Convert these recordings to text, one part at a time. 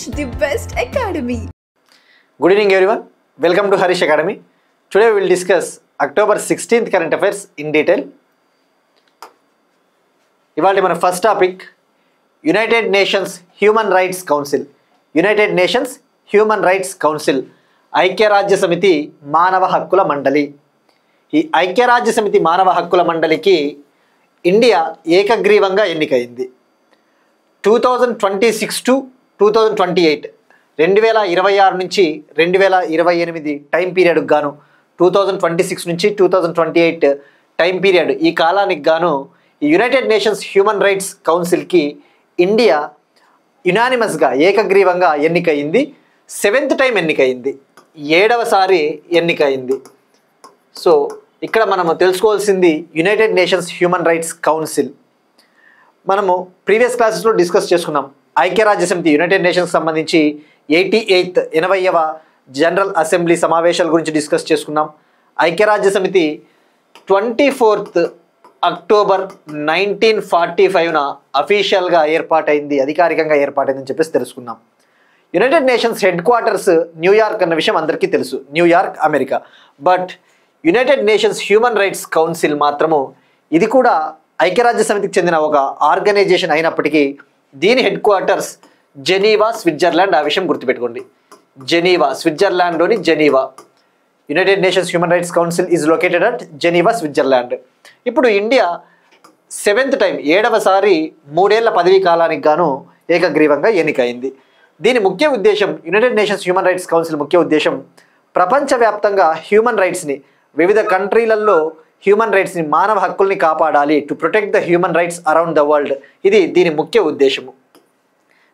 the best academy. Good evening everyone. Welcome to Harish Academy. Today we will discuss October 16th current affairs in detail. ఇవాళ మన first topic United nations human Rights council. United nations human Rights council ఐక్యరాజ్య సమితి మానవ హక్కుల మండలి. ఈ ఐక్యరాజ్య సమితి మానవ హక్కుల మండలికి ఇండియా ఏకగ్రీవంగా ఎన్నికైంది. 2026 to 2028 2026 నుంచి 2028 టైం పీరియడ్కి గాను 2026 నుంచి 2028 టైం పీరియడ్ ఈ కాలానికి గాను ఈ యునైటెడ్ నేషన్స్ హ్యూమన్ రైట్స్ కౌన్సిల్కి ఇండియా యునానిమస్గా ఏకగ్రీవంగా ఎన్నికయింది. 7th time ఎన్నికయింది, 7వసారి ఎన్నికయింది. సో ఇక్కడ మనము తెలుసుకోవాల్సింది United nations human Rights council. మనము ప్రీవియస్ క్లాసెస్లో డిస్కస్ చేసుకున్నాం. ఐక్యరాజ్య సమితి యునైటెడ్ నేషన్స్కి సంబంధించి 80వ జనరల్ అసెంబ్లీ సమావేశాల గురించి డిస్కస్ చేసుకున్నాం. ఐక్యరాజ్య సమితి 24th అక్టోబర్ 1945న అఫీషియల్గా ఏర్పాటైంది, అధికారికంగా ఏర్పాటైందని చెప్పేసి తెలుసుకున్నాం. United nations head quarters New York అన్న విషయం అందరికీ తెలుసు, New York, America. But United nations human Rights council మాత్రము ఇది కూడా ఐక్యరాజ్య సమితికి చెందిన ఒక ఆర్గనైజేషన్ అయినప్పటికీ దీని హెడ్ క్వార్టర్స్ జెనీవా, స్విట్జర్లాండ్. ఆ విషయం గుర్తుపెట్టుకోండి, జెనీవా, స్విట్జర్లాండ్లోని Geneva. United nations human Rights council is located at Geneva, Switzerland. ఇప్పుడు ఇండియా 7th టైం 7వసారి 3 ఏళ్ల పదవీ కాలానికి గాను ఏకగ్రీవంగా ఎన్నికైంది. దీని ముఖ్య ఉద్దేశం, United nations human Rights council ముఖ్య ఉద్దేశం ప్రపంచవ్యాప్తంగా హ్యూమన్ రైట్స్ని, వివిధ కంట్రీలలో హ్యూమన్ రైట్స్ని, మానవ హక్కుల్ని కాపాడాలి, to protect the human rights around the world. ఇది దీని ముఖ్య ఉద్దేశము.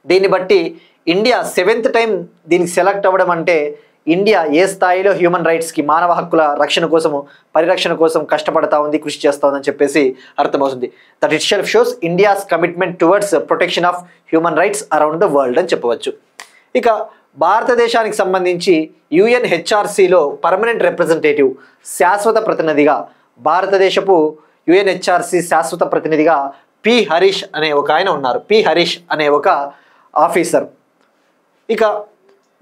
దీన్ని బట్టి ఇండియా 7th టైం దీనికి సెలెక్ట్ అవ్వడం అంటే ఇండియా ఏ స్థాయిలో హ్యూమన్ రైట్స్కి, మానవ హక్కుల రక్షణ కోసము, పరిరక్షణ కోసం కష్టపడతా ఉంది, కృషి చేస్తూ ఉందని చెప్పేసి అర్థమవుతుంది. That it self shows India's commitment towards protection of human rights around the world అని చెప్పవచ్చు. ఇక భారతదేశానికి సంబంధించి యుఎన్హెచ్ఆర్సీలో పర్మనెంట్ రిప్రజెంటేటివ్, శాశ్వత ప్రతినిధిగా, భారతదేశపు యుఎన్హెచ్ఆర్సీ శాశ్వత ప్రతినిధిగా పి హరీష్ అనే ఒక ఆయన ఉన్నారు. పి హరీష్ అనే ఒక ఆఫీసర్. ఇక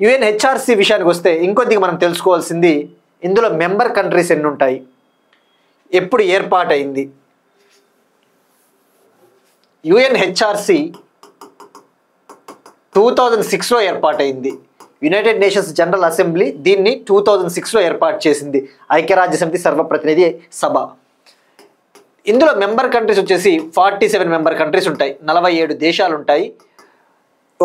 యుఎన్హెచ్ఆర్సీ విషయానికి వస్తే ఇంకొద్దిగా మనం తెలుసుకోవాల్సింది, ఇందులో మెంబర్ కంట్రీస్ ఎన్ని ఉంటాయి, ఎప్పుడు ఏర్పాటైంది. యుఎన్హెచ్ఆర్సీ 2006లో ఏర్పాటైంది. యునైటెడ్ నేషన్స్ జనరల్ అసెంబ్లీ దీన్ని 2006లో ఏర్పాటు చేసింది, ఐక్యరాజ్య సమితి సర్వప్రతినిధి సభ. ఇందులో మెంబర్ కంట్రీస్ వచ్చేసి 47 మెంబర్ కంట్రీస్ ఉంటాయి, 47 దేశాలు ఉంటాయి.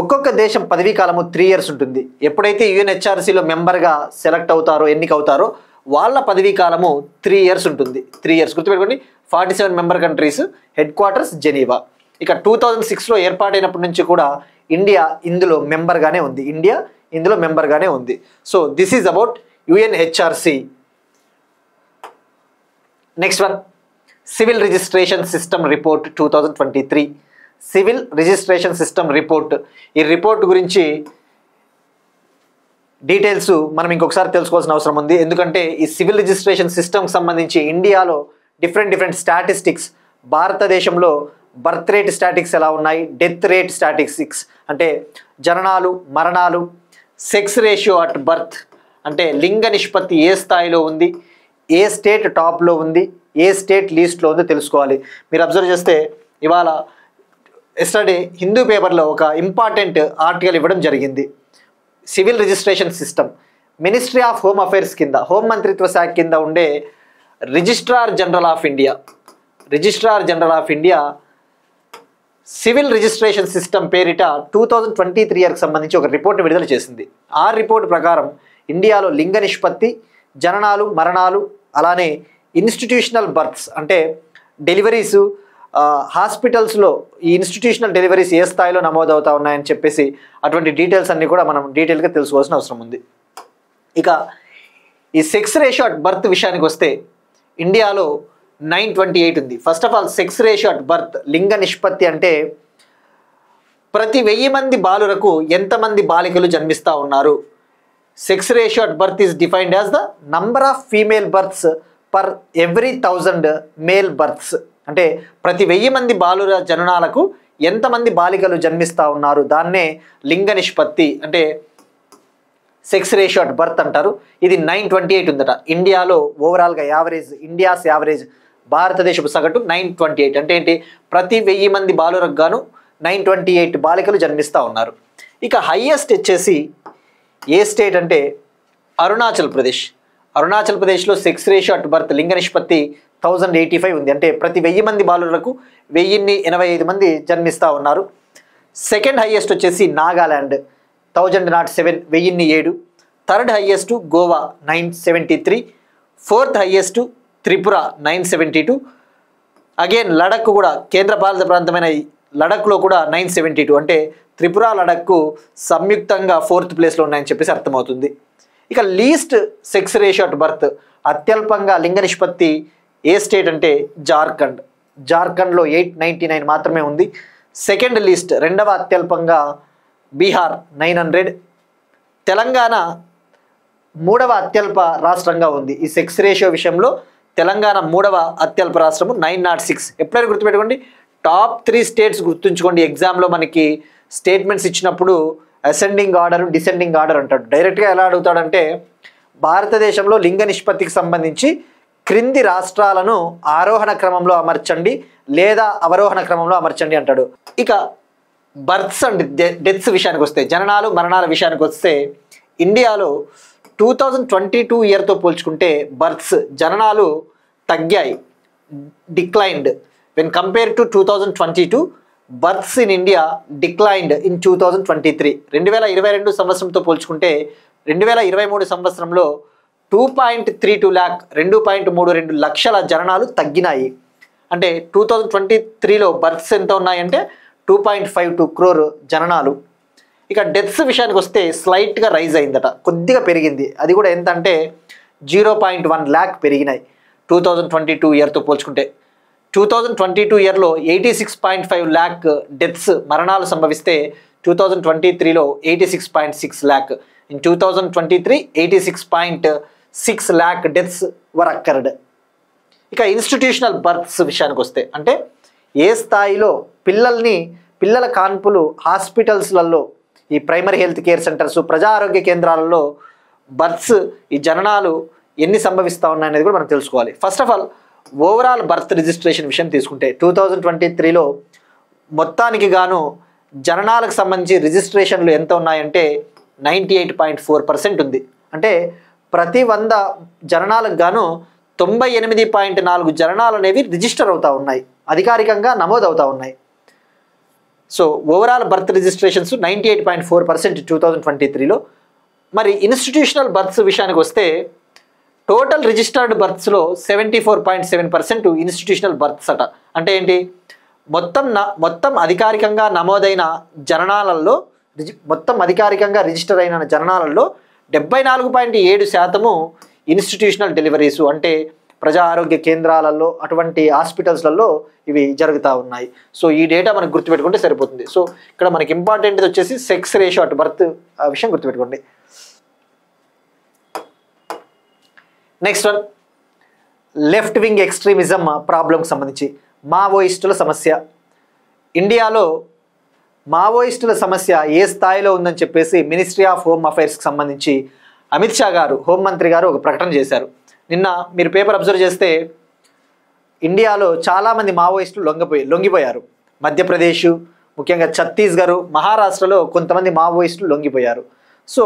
ఒక్కొక్క దేశం పదవీ కాలము 3 years ఉంటుంది. ఎప్పుడైతే యుఎన్హెచ్ఆర్సీలో మెంబర్గా సెలెక్ట్ అవుతారో, ఎన్నికవుతారో వాళ్ళ పదవీ కాలము 3 years ఉంటుంది. 3 years గుర్తుపెట్టుకోండి. 47 member countries, head quarters Geneva. ఇక 2006లో ఏర్పాటైనప్పటి నుంచి కూడా ఇండియా ఇందులో మెంబర్గానే ఉంది. ఇండియా ఇందులో మెంబర్గానే ఉంది. So this is about UNHRC. Next one, civil registration system report 2023. Civil registration system report. ఈ రిపోర్ట్ గురించి డీటెయిల్స్ మనం ఇంకొకసారి తెలుసుకోవాల్సిన అవసరం ఉంది. ఎందుకంటే ఈ సివిల్ రిజిస్ట్రేషన్ సిస్టమ్కి సంబంధించి ఇండియాలో డిఫరెంట్ స్టాటిస్టిక్స్, భారతదేశంలో బర్త్ రేట్ స్టాటిక్స్ ఎలా ఉన్నాయి, డెత్ రేట్ స్టాటిస్టిక్స్ అంటే జననాలు, మరణాలు, సెక్స్ రేషియో అట్ బర్త్ అంటే లింగ నిష్పత్తి ఏ స్థాయిలో ఉంది, ఏ స్టేట్ టాప్లో ఉంది, ఏ స్టేట్ లీస్ట్లో ఉందో తెలుసుకోవాలి. మీరు అబ్జర్వ్ చేస్తే ఇవాళ ఎస్టర్డే హిందూ పేపర్లో ఒక ఇంపార్టెంట్ ఆర్టికల్ ఇవ్వడం జరిగింది. Civil registration system, ministry of home affairs కింద, హోం మంత్రిత్వ శాఖ కింద ఉండే registrar general of India civil registration system పేరిట 2023 ఇయర్కి సంబంధించి ఒక రిపోర్ట్ విడుదల చేసింది. ఆ రిపోర్ట్ ప్రకారం ఇండియాలో లింగ నిష్పత్తి, జననాలు, మరణాలు, అలానే ఇన్స్టిట్యూషనల్ బర్త్స్ అంటే డెలివరీసు, హాస్పిటల్స్లో ఈ ఇన్స్టిట్యూషనల్ డెలివరీస్ ఏ స్థాయిలో నమోదవుతా ఉన్నాయని చెప్పేసి అటువంటి డీటెయిల్స్ అన్నీ కూడా మనం డీటెయిల్గా తెలుసుకోవాల్సిన అవసరం ఉంది. ఇక ఈ సెక్స్ రేషియో అట్ బర్త్ విషయానికి వస్తే ఇండియాలో 928 ఉంది. First of all sex ratio at birth, లింగ నిష్పత్తి అంటే ప్రతి 1000 మంది బాలురకు ఎంతమంది బాలికలు జన్మిస్తూ ఉన్నారు. Sex ratio at birth is defined as the number of female births per every 1000 male births. అంటే ప్రతి 1000 మంది బాలుర జననాలకు ఎంతమంది బాలికలు జన్మిస్తూ ఉన్నారు, దాన్నే లింగ నిష్పత్తి అంటే సెక్స్ రేషియో అట్ బర్త్ అంటారు. ఇది 928 ఉందట. ఇండియాలో ఓవరాల్గా యావరేజ్, ఇండియాస్ యావరేజ్, భారతదేశపు సగటు 928. అంటే ఏంటి, ప్రతి 1000 మంది బాలురకు గాను 928 బాలికలు జన్మిస్తూ ఉన్నారు. ఇక హైయెస్ట్ వచ్చేసి ఏ స్టేట్ అంటే అరుణాచల్ ప్రదేశ్. అరుణాచల్ ప్రదేశ్లో సెక్స్ రేషియో అట్ బర్త్ లింగ నిష్పత్తి 1085 ఉంది. అంటే ప్రతి 1000 మంది బాలులకు 1085 మంది జన్మిస్తూ ఉన్నారు. సెకండ్ హైయెస్ట్ వచ్చేసి Nagaland 1007, 1007. Third highest Goa 973. Fourth highest Tripura 972. Again Ladakh కూడా, కేంద్రపాలిత ప్రాంతమైన లడఖ్లో కూడా 972. అంటే త్రిపుర, లడక్ సంయుక్తంగా 4th ప్లేస్లో ఉన్నాయని చెప్పేసి అర్థమవుతుంది. ఇక least sex ratio at birth, అత్యల్పంగా లింగ నిష్పత్తి ఏ స్టేట్ అంటే జార్ఖండ్. జార్ఖండ్లో 899 మాత్రమే ఉంది. సెకండ్ లీస్ట్, రెండవ అత్యల్పంగా బీహార్ 900. తెలంగాణ మూడవ అత్యల్ప రాష్ట్రంగా ఉంది. ఈ సెక్స్ రేషియో విషయంలో తెలంగాణ మూడవ అత్యల్ప రాష్ట్రము 906. ఎప్పుడైనా గుర్తుపెట్టుకోండి, టాప్ 3 స్టేట్స్ గుర్తుంచుకోండి. ఎగ్జామ్లో మనకి స్టేట్మెంట్స్ ఇచ్చినప్పుడు అసెండింగ్ ఆర్డర్, డిసెండింగ్ ఆర్డర్ అంటాడు. డైరెక్ట్గా ఎలా అడుగుతాడంటే భారతదేశంలో లింగ నిష్పత్తికి సంబంధించి క్రింది రాష్ట్రాలను ఆరోహణ క్రమంలో అమర్చండి లేదా అవరోహణ క్రమంలో అమర్చండి అంటాడు. ఇక బర్త్స్ అండ్ డెత్స్ విషయానికి వస్తే, జననాలు మరణాల విషయానికి వస్తే, ఇండియాలో 2022 ఇయర్తో పోల్చుకుంటే బర్త్స్, జననాలు తగ్గాయి, declined. When compare to 2022, births in India declined in 2023. 2022 సంవత్సరంతో పోల్చుకుంటే 2023 సంవత్సరంలో 2.32 lakh 2.32 లక్షల జననాలు తగ్గినాయి. అంటే 2023లో బర్త్స్ ఎంత ఉన్నాయంటే 2.52 crore జననాలు. ఇక డెత్స్ విషయానికి వస్తే స్లైట్గా రైజ్ అయిందట, కొద్దిగా పెరిగింది. అది కూడా ఎంత అంటే 0.1 lakh పెరిగినాయి 2022 ఇయర్తో పోల్చుకుంటే. 2022 ఇయర్లో 86.5 lakh డెత్స్, మరణాలు సంభవిస్తే 2023లో 86.6 lakh. In 2023 86.6 lakh deaths were occurred. ఇక ఇన్స్టిట్యూషనల్ బర్త్స్ విషయానికి వస్తే, అంటే ఏ స్థాయిలో పిల్లల కాన్పులు హాస్పిటల్స్లలో, ఈ ప్రైమరీ హెల్త్ కేర్ సెంటర్స్, ప్రజా ఆరోగ్య కేంద్రాలలో బర్త్స్, ఈ జననాలు ఎన్ని సంభవిస్తూ ఉన్నాయనేది కూడా మనం తెలుసుకోవాలి. First of all overall birth registration విషయం తీసుకుంటే 2023లో మొత్తానికి గాను జననాలకు సంబంధించి రిజిస్ట్రేషన్లు ఎంత ఉన్నాయంటే 98.4% ఉంది. అంటే ప్రతి 100 జననాలకు గాను 98.4 జననాలు అనేవి రిజిస్టర్ అవుతూ ఉన్నాయి, అధికారికంగా నమోదవుతూ ఉన్నాయి. So overall birth registrations 98.4% 2023లో. మరి ఇన్స్టిట్యూషనల్ బర్త్స్ విషయానికి వస్తే టోటల్ రిజిస్టర్డ్ బర్త్స్లో 74.7% ఇన్స్టిట్యూషనల్ బర్త్స్ అట. అంటే ఏంటి, మొత్తం అధికారికంగా నమోదైన జననాలలో, మొత్తం అధికారికంగా రిజిస్టర్ అయిన జననాలలో 74.7% ఇన్స్టిట్యూషనల్ డెలివరీస్, అంటే ప్రజా ఆరోగ్య కేంద్రాలలో, అటువంటి హాస్పిటల్స్లలో ఇవి జరుగుతూ ఉన్నాయి. సో ఈ డేటా మనకు గుర్తుపెట్టుకుంటే సరిపోతుంది. సో ఇక్కడ మనకి ఇంపార్టెంట్ వచ్చేసి సెక్స్ రేషియో అట్ బర్త్ విషయం గుర్తుపెట్టుకోండి. Next one, left wing extremism ప్రాబ్లంకి సంబంధించి మావోయిస్టుల సమస్య. ఇండియాలో మావోయిస్టుల సమస్య ఏ స్థాయిలో ఉందని చెప్పేసి మినిస్ట్రీ ఆఫ్ హోమ్ అఫైర్స్కి సంబంధించి అమిత్ షా గారు, హోంమంత్రి గారు ఒక ప్రకటన చేశారు. నిన్న మీరు పేపర్ అబ్జర్వ్ చేస్తే ఇండియాలో చాలామంది మావోయిస్టులు లొంగిపోయారు. మధ్యప్రదేశ్, ముఖ్యంగా ఛత్తీస్గఢ్, మహారాష్ట్రలో కొంతమంది మావోయిస్టులు లొంగిపోయారు. సో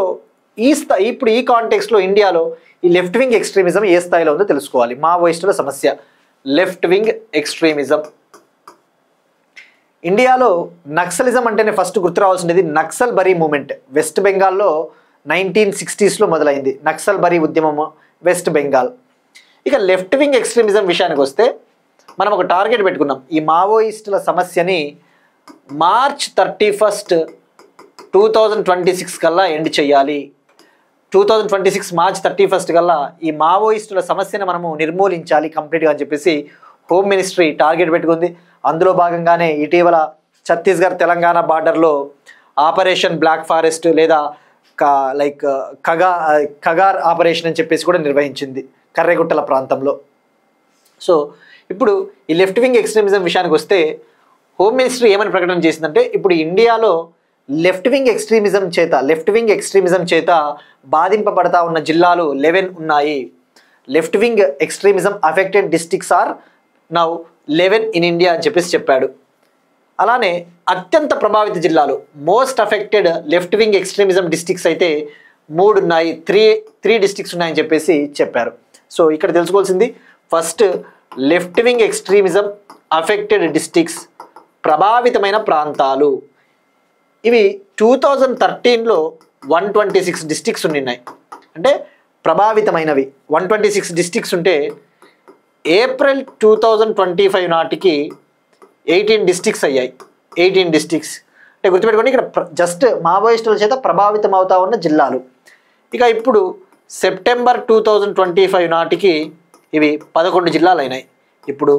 ఇప్పుడు ఈ కాంటెక్స్లో ఇండియాలో ఈ లెఫ్ట్ వింగ్ ఎక్స్ట్రీమిజం ఏ స్థాయిలో ఉందో తెలుసుకోవాలి. మావోయిస్టుల సమస్య, లెఫ్ట్ వింగ్ ఎక్స్ట్రీమిజం. ఇండియాలో నక్సలిజం అంటేనే ఫస్ట్ గుర్తు రావాల్సినది నక్సల్ బరీ మూమెంట్. వెస్ట్ బెంగాల్లో 1960sలో మొదలైంది నక్సల్ బరీ ఉద్యమం, వెస్ట్ బెంగాల్. ఇక లెఫ్ట్ వింగ్ ఎక్స్ట్రీమిజం విషయానికి వస్తే మనం ఒక టార్గెట్ పెట్టుకున్నాం, ఈ మావోయిస్టుల సమస్యని March 31, 2026 కల్లా ఎండ్ చేయాలి. 2026 March 31 కల్లా ఈ మావోయిస్టుల సమస్యను మనము నిర్మూలించాలి కంప్లీట్గా అని చెప్పేసి హోమ్ మినిస్ట్రీ టార్గెట్ పెట్టుకుంది. అందులో భాగంగానే ఇటీవల ఛత్తీస్గఢ్ తెలంగాణ బార్డర్లో ఆపరేషన్ బ్లాక్ ఫారెస్ట్ లేదా కగార్ ఆపరేషన్ అని చెప్పేసి కూడా నిర్వహించింది కర్రెగుట్టల ప్రాంతంలో. సో ఇప్పుడు ఈ లెఫ్ట్ వింగ్ ఎక్స్ట్రీమిజం విషయానికి వస్తే హోమ్ మినిస్ట్రీ ఏమని ప్రకటన చేసిందంటే ఇప్పుడు ఇండియాలో లెఫ్ట్ వింగ్ ఎక్స్ట్రీమిజం చేత బాధింపబడతా ఉన్న జిల్లాలు 11 ఉన్నాయి. Left wing extremism affected districts are now 11 in India అని చెప్పేసి చెప్పాడు. అలానే అత్యంత ప్రభావిత జిల్లాలు most affected left wing extremism districts అయితే 3 ఉన్నాయి, త్రీ డిస్ట్రిక్ట్స్ ఉన్నాయని చెప్పేసి చెప్పారు. సో ఇక్కడ తెలుసుకోవాల్సింది first left wing extremism affected districts, ప్రభావితమైన ప్రాంతాలు. ఇవి 2013లో 126 డిస్ట్రిక్ట్స్ ఉన్నాయి. అంటే ప్రభావితమైనవి 126 డిస్ట్రిక్ట్స్ ఉంటే ఏప్రిల్ 2025 నాటికి 18 డిస్ట్రిక్ట్స్ అయ్యాయి. 18 డిస్ట్రిక్ట్స్ అంటే గుర్తుపెట్టుకోండి, ఇక్కడ జస్ట్ మావోయిస్టుల చేత ప్రభావితం అవుతా ఉన్న జిల్లాలు. ఇక ఇప్పుడు సెప్టెంబర్ 2025 నాటికి ఇవి 11 జిల్లాలు అయినాయి. ఇప్పుడు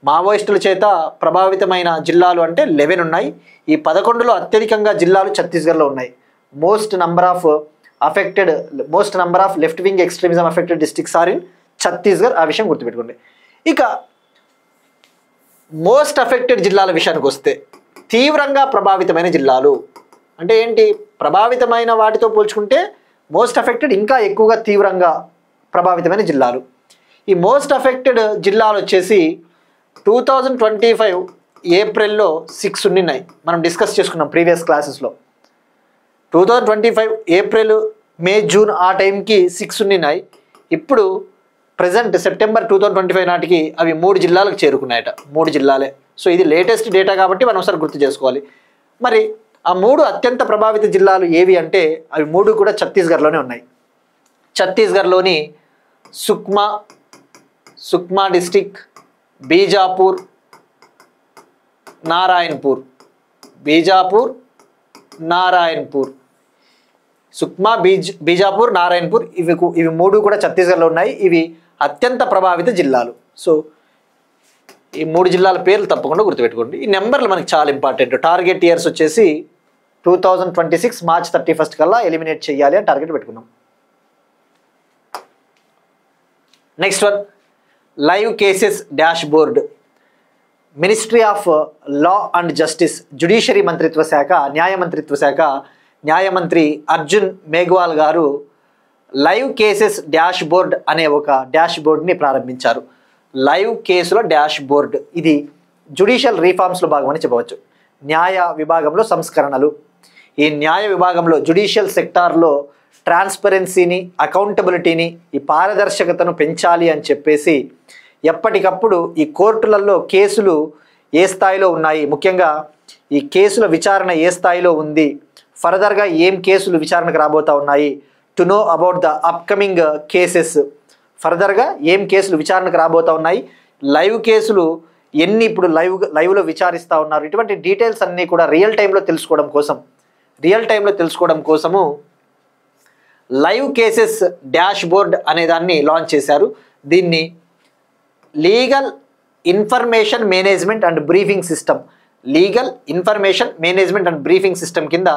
మావోయిస్టుల చేత ప్రభావితమైన జిల్లాలు అంటే 11 ఉన్నాయి. ఈ 11లో అత్యధికంగా జిల్లాలు ఛత్తీస్గఢ్లో ఉన్నాయి. Most number of left wing extremism affected districts are in Chhattisgarh. ఆ విషయం గుర్తుపెట్టుకోండి. ఇక మోస్ట్ అఫెక్టెడ్ జిల్లాల విషయానికి వస్తే తీవ్రంగా ప్రభావితమైన జిల్లాలు అంటే ఏంటి? ప్రభావితమైన వాటితో పోల్చుకుంటే మోస్ట్ అఫెక్టెడ్ ఇంకా ఎక్కువగా తీవ్రంగా ప్రభావితమైన జిల్లాలు. ఈ మోస్ట్ అఫెక్టెడ్ జిల్లాలు వచ్చేసి 2025 ఏప్రిల్లో 6 ఉన్నాయి. మనం డిస్కస్ చేసుకున్నాం ప్రీవియస్ క్లాసెస్లో. 2025 ఏప్రిల్, మే, జూన్ ఆ టైంకి 6 ఉన్నాయి. ఇప్పుడు ప్రజెంట్ సెప్టెంబర్ 2025 నాటికి అవి 3 జిల్లాలకు చేరుకున్నాయట. 3 జిల్లాలే. సో ఇది లేటెస్ట్ డేటా కాబట్టి మనం ఒకసారి గుర్తు చేసుకోవాలి. మరి ఆ 3 అత్యంత ప్రభావిత జిల్లాలు ఏవి అంటే అవి 3 కూడా ఛత్తీస్గఢ్లోనే ఉన్నాయి. ఛత్తీస్గఢ్లోని సుక్మా డిస్టిక్, బీజాపూర్, నారాయణపూర్. సుక్మా, బీజాపూర్, నారాయణపూర్ ఇవి 3 కూడా ఛత్తీస్గఢ్లో ఉన్నాయి. ఇవి అత్యంత ప్రభావిత జిల్లాలు. సో ఈ 3 జిల్లాల పేర్లు తప్పకుండా గుర్తుపెట్టుకోండి. ఈ నెంబర్లు మనకి చాలా ఇంపార్టెంట్. టార్గెట్ ఇయర్స్ వచ్చేసి 2026 మార్చ్ 31 కల్లా ఎలిమినేట్ చేయాలి అని టార్గెట్ పెట్టుకున్నాం. Next one, live cases dash board. Ministry of law and justice, judiciary మంత్రిత్వ శాఖ, న్యాయమంత్రి అర్జున్ మేఘ్వాల్ గారు లైవ్ కేసెస్ డాష్ బోర్డ్ అనే ఒక డాష్ బోర్డ్ని ప్రారంభించారు. లైవ్ కేసుల డాష్ బోర్డ్ ఇది జ్యుడిషియల్ రీఫార్మ్స్లో భాగమని చెప్పవచ్చు. న్యాయ విభాగంలో సంస్కరణలు. ఈ న్యాయ విభాగంలో జ్యుడిషియల్ సెక్టార్లో ట్రాన్స్పరెన్సీని, అకౌంటబిలిటీని, ఈ పారదర్శకతను పెంచాలి అని చెప్పేసి ఎప్పటికప్పుడు ఈ కోర్టులలో కేసులు ఏ స్థాయిలో ఉన్నాయి, ముఖ్యంగా ఈ కేసుల విచారణ ఏ స్థాయిలో ఉంది, ఫర్దర్గా ఏం కేసులు విచారణకు రాబోతా ఉన్నాయి, to know about the upcoming cases, ఫర్దర్గా ఏం కేసులు విచారణకు రాబోతా ఉన్నాయి, లైవ్ కేసులు ఎన్ని ఇప్పుడు లైవ్లో విచారిస్తూ ఉన్నారు, ఇటువంటి డీటెయిల్స్ అన్నీ కూడా రియల్ టైంలో తెలుసుకోవడం కోసము లైవ్ కేసెస్ డాష్ బోర్డ్ అనే దాన్ని లాంచ్ చేశారు. దీన్ని legal information management and briefing system కింద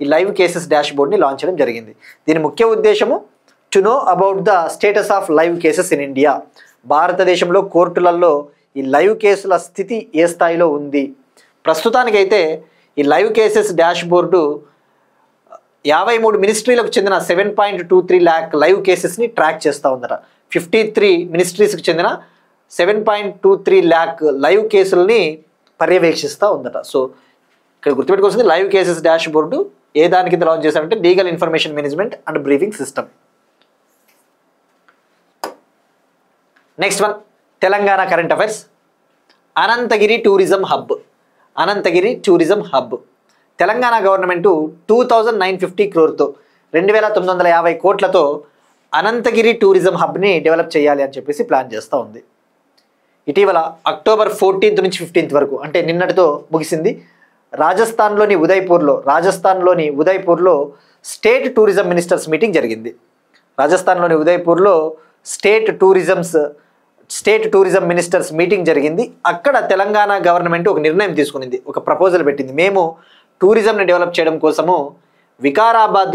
ఈ లైవ్ కేసెస్ డాష్ బోర్డ్ని లాంచ్ చేయడం జరిగింది. దీని ముఖ్య ఉద్దేశము to know about the status of live cases in India. భారతదేశంలో కోర్టులలో ఈ లైవ్ కేసుల స్థితి ఏ స్థాయిలో ఉంది. ప్రస్తుతానికైతే ఈ లైవ్ కేసెస్ డాష్ బోర్డు 53 మినిస్ట్రీలకు చెందిన 7.23 lakh లైవ్ కేసెస్ని ట్రాక్ చేస్తూ ఉందట. 53 మినిస్ట్రీస్కి చెందిన 7.23 lakh లైవ్ కేసులని పర్యవేక్షిస్తూ ఉందట. సో ఇక్కడ గుర్తుపెట్టుకోవాల్సింది లైవ్ కేసెస్ డాష్ బోర్డు ఏ దాని కింద లాంచ్ చేశారంటే legal information management and briefing system. Next one, Telangana current affairs. Ananthagiri tourism hub. Telangana government 2950 crore 2950 కోట్లతో అనంతగిరి టూరిజం హబ్ని డెవలప్ చేయాలి అని చెప్పేసి ప్లాన్ చేస్తూ ఉంది. ఇటీవల అక్టోబర్ 14th నుంచి 15th వరకు అంటే నిన్నటితో ముగిసింది. రాజస్థాన్లోని ఉదయ్పూర్లో స్టేట్ టూరిజం మినిస్టర్స్ మీటింగ్ జరిగింది. రాజస్థాన్లోని ఉదయ్పూర్లో స్టేట్ టూరిజం మినిస్టర్స్ మీటింగ్ జరిగింది. అక్కడ తెలంగాణ గవర్నమెంట్ ఒక నిర్ణయం తీసుకునింది, ఒక ప్రపోజల్ పెట్టింది. మేము టూరిజంని డెవలప్ చేయడం కోసము వికారాబాద్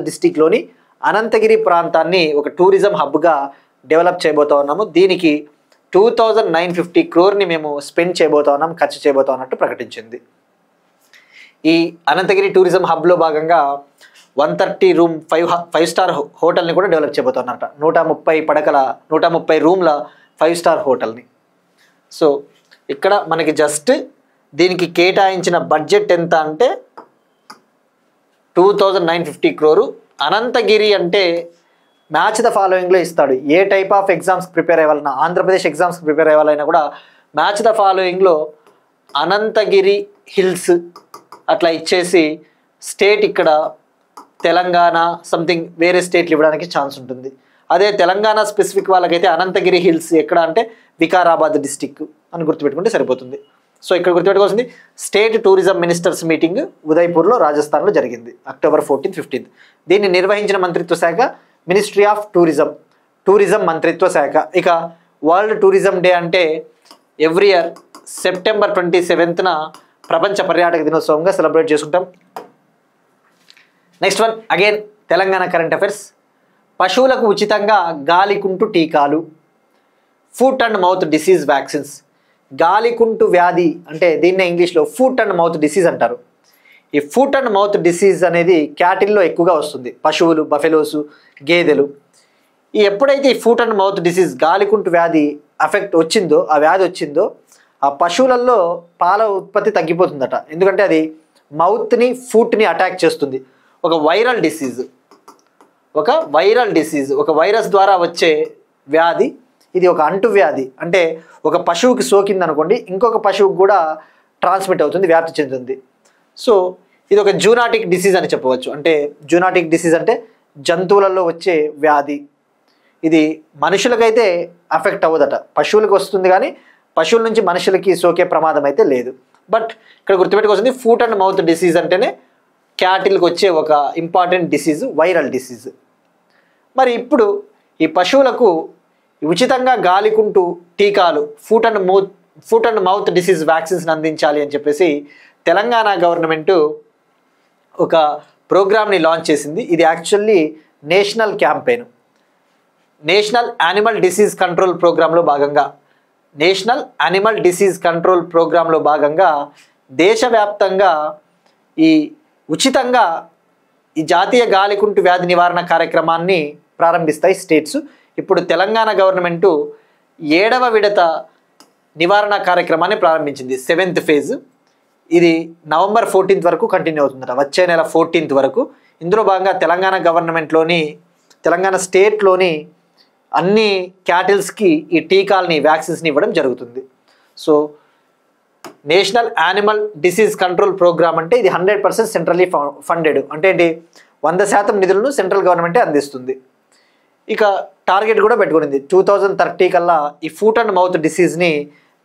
డిస్టిక్లోని అనంతగిరి ప్రాంతాన్ని ఒక టూరిజం హబ్గా డెవలప్ చేయబోతా ఉన్నాము. దీనికి 2950 crore మేము స్పెండ్ చేయబోతా ఉన్నాం, ఖర్చు చేయబోతా ఉన్నట్టు ప్రకటించింది. ఈ అనంతగిరి టూరిజం హబ్లో భాగంగా 130 రూమ్ 5 స్టార్ హోటల్ని కూడా డెవలప్ చేయబోతున్నారట. 130 పడకల 130 రూమ్ల 5 స్టార్ హోటల్ని. సో ఇక్కడ మనకి జస్ట్ దీనికి కేటాయించిన బడ్జెట్ ఎంత అంటే 2950 crore. అనంతగిరి అంటే మ్యాచ్ ద ఫాలోయింగ్లో ఇస్తాడు. ఏ టైప్ ఆఫ్ ఎగ్జామ్స్ ప్రిపేర్ అవ్వాలన్నా, ఆంధ్రప్రదేశ్ ఎగ్జామ్స్ ప్రిపేర్ అవ్వాలన్నా కూడా మ్యాచ్ ద ఫాలోయింగ్లో అనంతగిరి హిల్స్ అట్లా ఇచ్చేసి స్టేట్ ఇక్కడ తెలంగాణ సంథింగ్ వేరే స్టేట్లు ఇవ్వడానికి ఛాన్స్ ఉంటుంది. అదే తెలంగాణ స్పెసిఫిక్ వాళ్ళకైతే అనంతగిరి హిల్స్ ఎక్కడ అంటే వికారాబాద్ డిస్టిక్ అని గుర్తుపెట్టుకుంటే సరిపోతుంది. సో ఇక్కడ గుర్తుపెట్టుకోవాల్సింది స్టేట్ టూరిజం మినిస్టర్స్ మీటింగ్ ఉదయ్పూర్లో రాజస్థాన్లో జరిగింది అక్టోబర్ 14, 15. దీన్ని నిర్వహించిన మంత్రిత్వ శాఖ మినిస్ట్రీ ఆఫ్ టూరిజం మంత్రిత్వ శాఖ. ఇక వరల్డ్ టూరిజం డే అంటే ఎవ్రీ ఇయర్ సెప్టెంబర్ 27న ప్రపంచ పర్యాటక దినోత్సవంగా సెలబ్రేట్ చేసుకుంటాం. Next one again Telangana current affairs. పశువులకు ఉచితంగా గాలికుంటు టీకాలు, foot and mouth disease vaccines. గాలికుంటు వ్యాధి అంటే దీన్నే ఇంగ్లీష్లో ఫుట్ అండ్ మౌత్ డిసీజ్ అంటారు. ఈ ఫుట్ అండ్ మౌత్ డిసీజ్ అనేది క్యాటిల్లో ఎక్కువగా వస్తుంది, పశువులు, బఫెలోసు, గేదెలు. ఎప్పుడైతే ఈ ఫుట్ అండ్ మౌత్ డిసీజ్ గాలికుంటు వ్యాధి ఆ వ్యాధి వచ్చిందో ఆ పశువులలో పాల ఉత్పత్తి తగ్గిపోతుందట. ఎందుకంటే అది మౌత్ని ఫుట్ని అటాక్ చేస్తుంది. ఒక వైరల్ డిసీజ్, ఒక వైరస్ ద్వారా వచ్చే వ్యాధి. ఇది ఒక అంటువ్యాధి. అంటే ఒక పశువుకి సోకింది అనుకోండి, ఇంకొక పశువుకి కూడా ట్రాన్స్మిట్ అవుతుంది, వ్యాప్తి చెందుతుంది. సో ఇది ఒక జూనాటిక్ డిసీజ్ అని చెప్పవచ్చు. అంటే జూనాటిక్ డిసీజ్ అంటే జంతువులలో వచ్చే వ్యాధి. ఇది మనుషులకైతే అఫెక్ట్ అవ్వదట, పశువులకు వస్తుంది కానీ పశువుల నుంచి మనుషులకి సోకే ప్రమాదం అయితే లేదు. బట్ ఇక్కడ గుర్తుపెట్టుకోవాల్సింది ఫుట్ అండ్ మౌత్ డిసీజ్ అంటేనే క్యాటిల్కి వచ్చే ఒక ఇంపార్టెంట్ డిసీజ్, వైరల్ డిసీజ్. మరి ఇప్పుడు ఈ పశువులకు ఉచితంగా గాలికుంటు టీకాలు, foot and mouth disease vaccines అందించాలి అని చెప్పేసి తెలంగాణ గవర్నమెంటు ఒక ప్రోగ్రామ్ని లాంచ్ చేసింది. ఇది actually national campaign. National animal disease control ప్రోగ్రాంలో భాగంగా దేశవ్యాప్తంగా ఈ ఉచితంగా ఈ జాతీయ గాలికుంటు వ్యాధి నివారణ కార్యక్రమాన్ని ప్రారంభిస్తాయి స్టేట్స్. ఇప్పుడు తెలంగాణ గవర్నమెంటు 7వ విడత నివారణ కార్యక్రమాన్ని ప్రారంభించింది, 7th ఫేజ్. ఇది నవంబర్ 14 వరకు కంటిన్యూ అవుతుందట, వచ్చే నెల 14 వరకు. ఇందులో భాగంగా తెలంగాణ స్టేట్లోని అన్ని క్యాటిల్స్కి ఈ టీకాలని, వ్యాక్సిన్స్ని ఇవ్వడం జరుగుతుంది. So national animal disease control programme అంటే ఇది 100% సెంట్రల్లీ ఫండెడ్. అంటే ఏంటి, 100% నిధులను సెంట్రల్ గవర్నమెంటే అందిస్తుంది. ఇక టార్గెట్ కూడా పెట్టుకునింది, 2030 కల్లా ఈ ఫుట్ అండ్ మౌత్ డిసీజ్ని